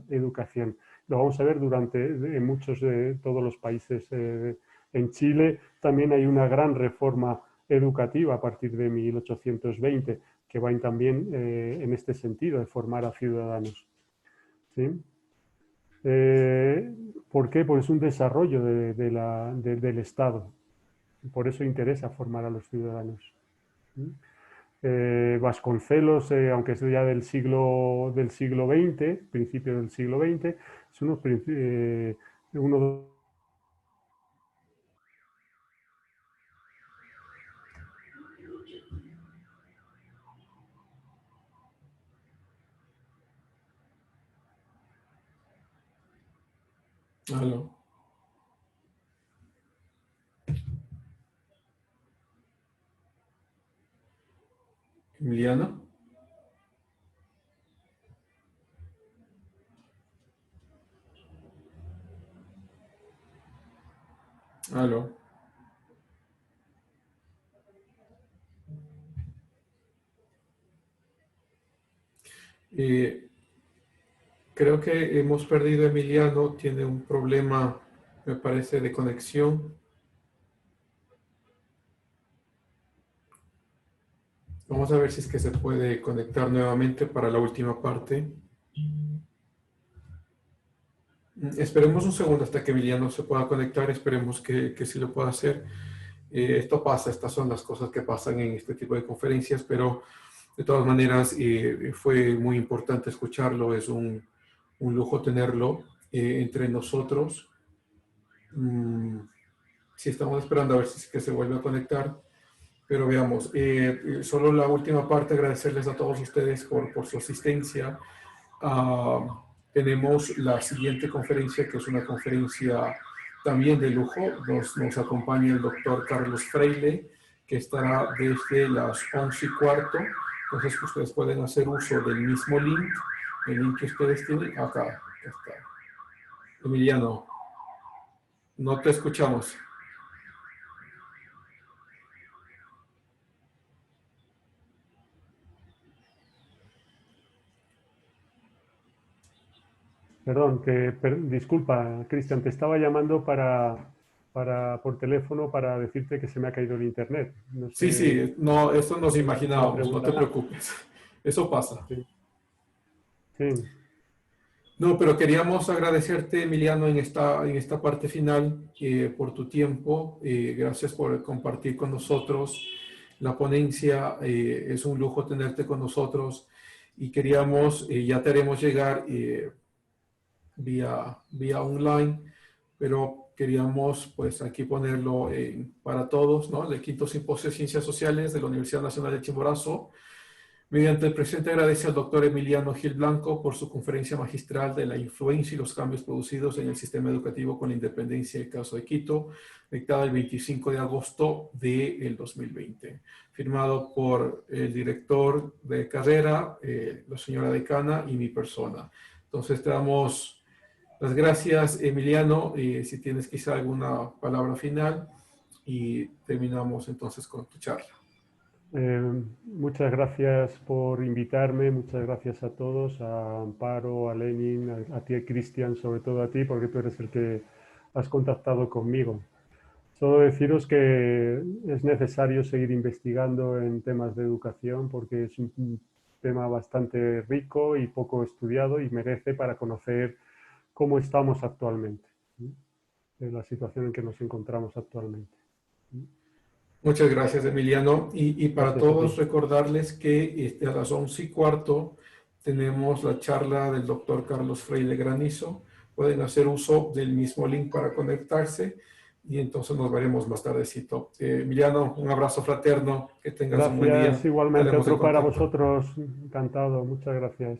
educación. Lo vamos a ver en muchos de todos los países. En Chile también hay una gran reforma educativa a partir de 1820 que van también en este sentido, de formar a ciudadanos. ¿Sí? ¿Por qué? Pues es un desarrollo del Estado. Por eso interesa formar a los ciudadanos. Vasconcelos, aunque es ya del siglo XX, principio del siglo XX, es uno de Aló. Emiliano. Aló. Eh, Creo que hemos perdido a Emiliano, tiene un problema, me parece, de conexión. Vamos a ver si es que se puede conectar nuevamente para la última parte. Esperemos un segundo hasta que Emiliano se pueda conectar, esperemos que sí lo pueda hacer. Esto pasa, estas son las cosas que pasan en este tipo de conferencias, pero de todas maneras fue muy importante escucharlo, es un lujo tenerlo entre nosotros. Sí, estamos esperando a ver si es que se vuelve a conectar, pero veamos, solo la última parte, agradecerles a todos ustedes por su asistencia. Tenemos la siguiente conferencia, que es una conferencia también de lujo. Nos acompaña el doctor Carlos Freile, que estará desde las 11:15. Entonces, ustedes pueden hacer uso del mismo link, el link que ustedes tienen acá. Está. Emiliano, no te escuchamos. Perdón, disculpa, Cristian, te estaba llamando por teléfono para decirte que se me ha caído el internet. No Sí, sé, sí, no, eso nos una imaginábamos, no pregunta te más. preocupes. Eso pasa. Sí, sí. No, pero queríamos agradecerte, Emiliano, en esta parte final por tu tiempo. Gracias por compartir con nosotros la ponencia. Es un lujo tenerte con nosotros y queríamos, ya te haremos llegar vía online, pero queríamos pues aquí ponerlo para todos, ¿no? El quinto simposio de Ciencias Sociales de la Universidad Nacional de Chimborazo. Mediante el presente agradece al doctor Emiliano Gil Blanco por su conferencia magistral de la influencia y los cambios producidos en el sistema educativo con la independencia del caso de Quito, dictada el 25 de agosto del 2020, firmado por el director de carrera, la señora decana y mi persona. Entonces te damos las gracias, Emiliano, si tienes quizá alguna palabra final y terminamos entonces con tu charla. Muchas gracias por invitarme, muchas gracias a todos, a Amparo, a Lenin, a ti, Cristian, sobre todo a ti, porque tú eres el que has contactado conmigo. Solo deciros que es necesario seguir investigando en temas de educación porque tema bastante rico y poco estudiado y merece para conocer cómo estamos actualmente, en la situación en que nos encontramos actualmente. Muchas gracias, Emiliano. Y para Gracias a todos ti. recordarles que a las 11:15 tenemos la charla del doctor Carlos Freire Granizo. Pueden hacer uso del mismo link para conectarse y entonces nos veremos más tardecito. Emiliano, un abrazo fraterno, que tengas un buen día. Gracias, igualmente Estaremos en otro para contacto. vosotros. Encantado, muchas gracias.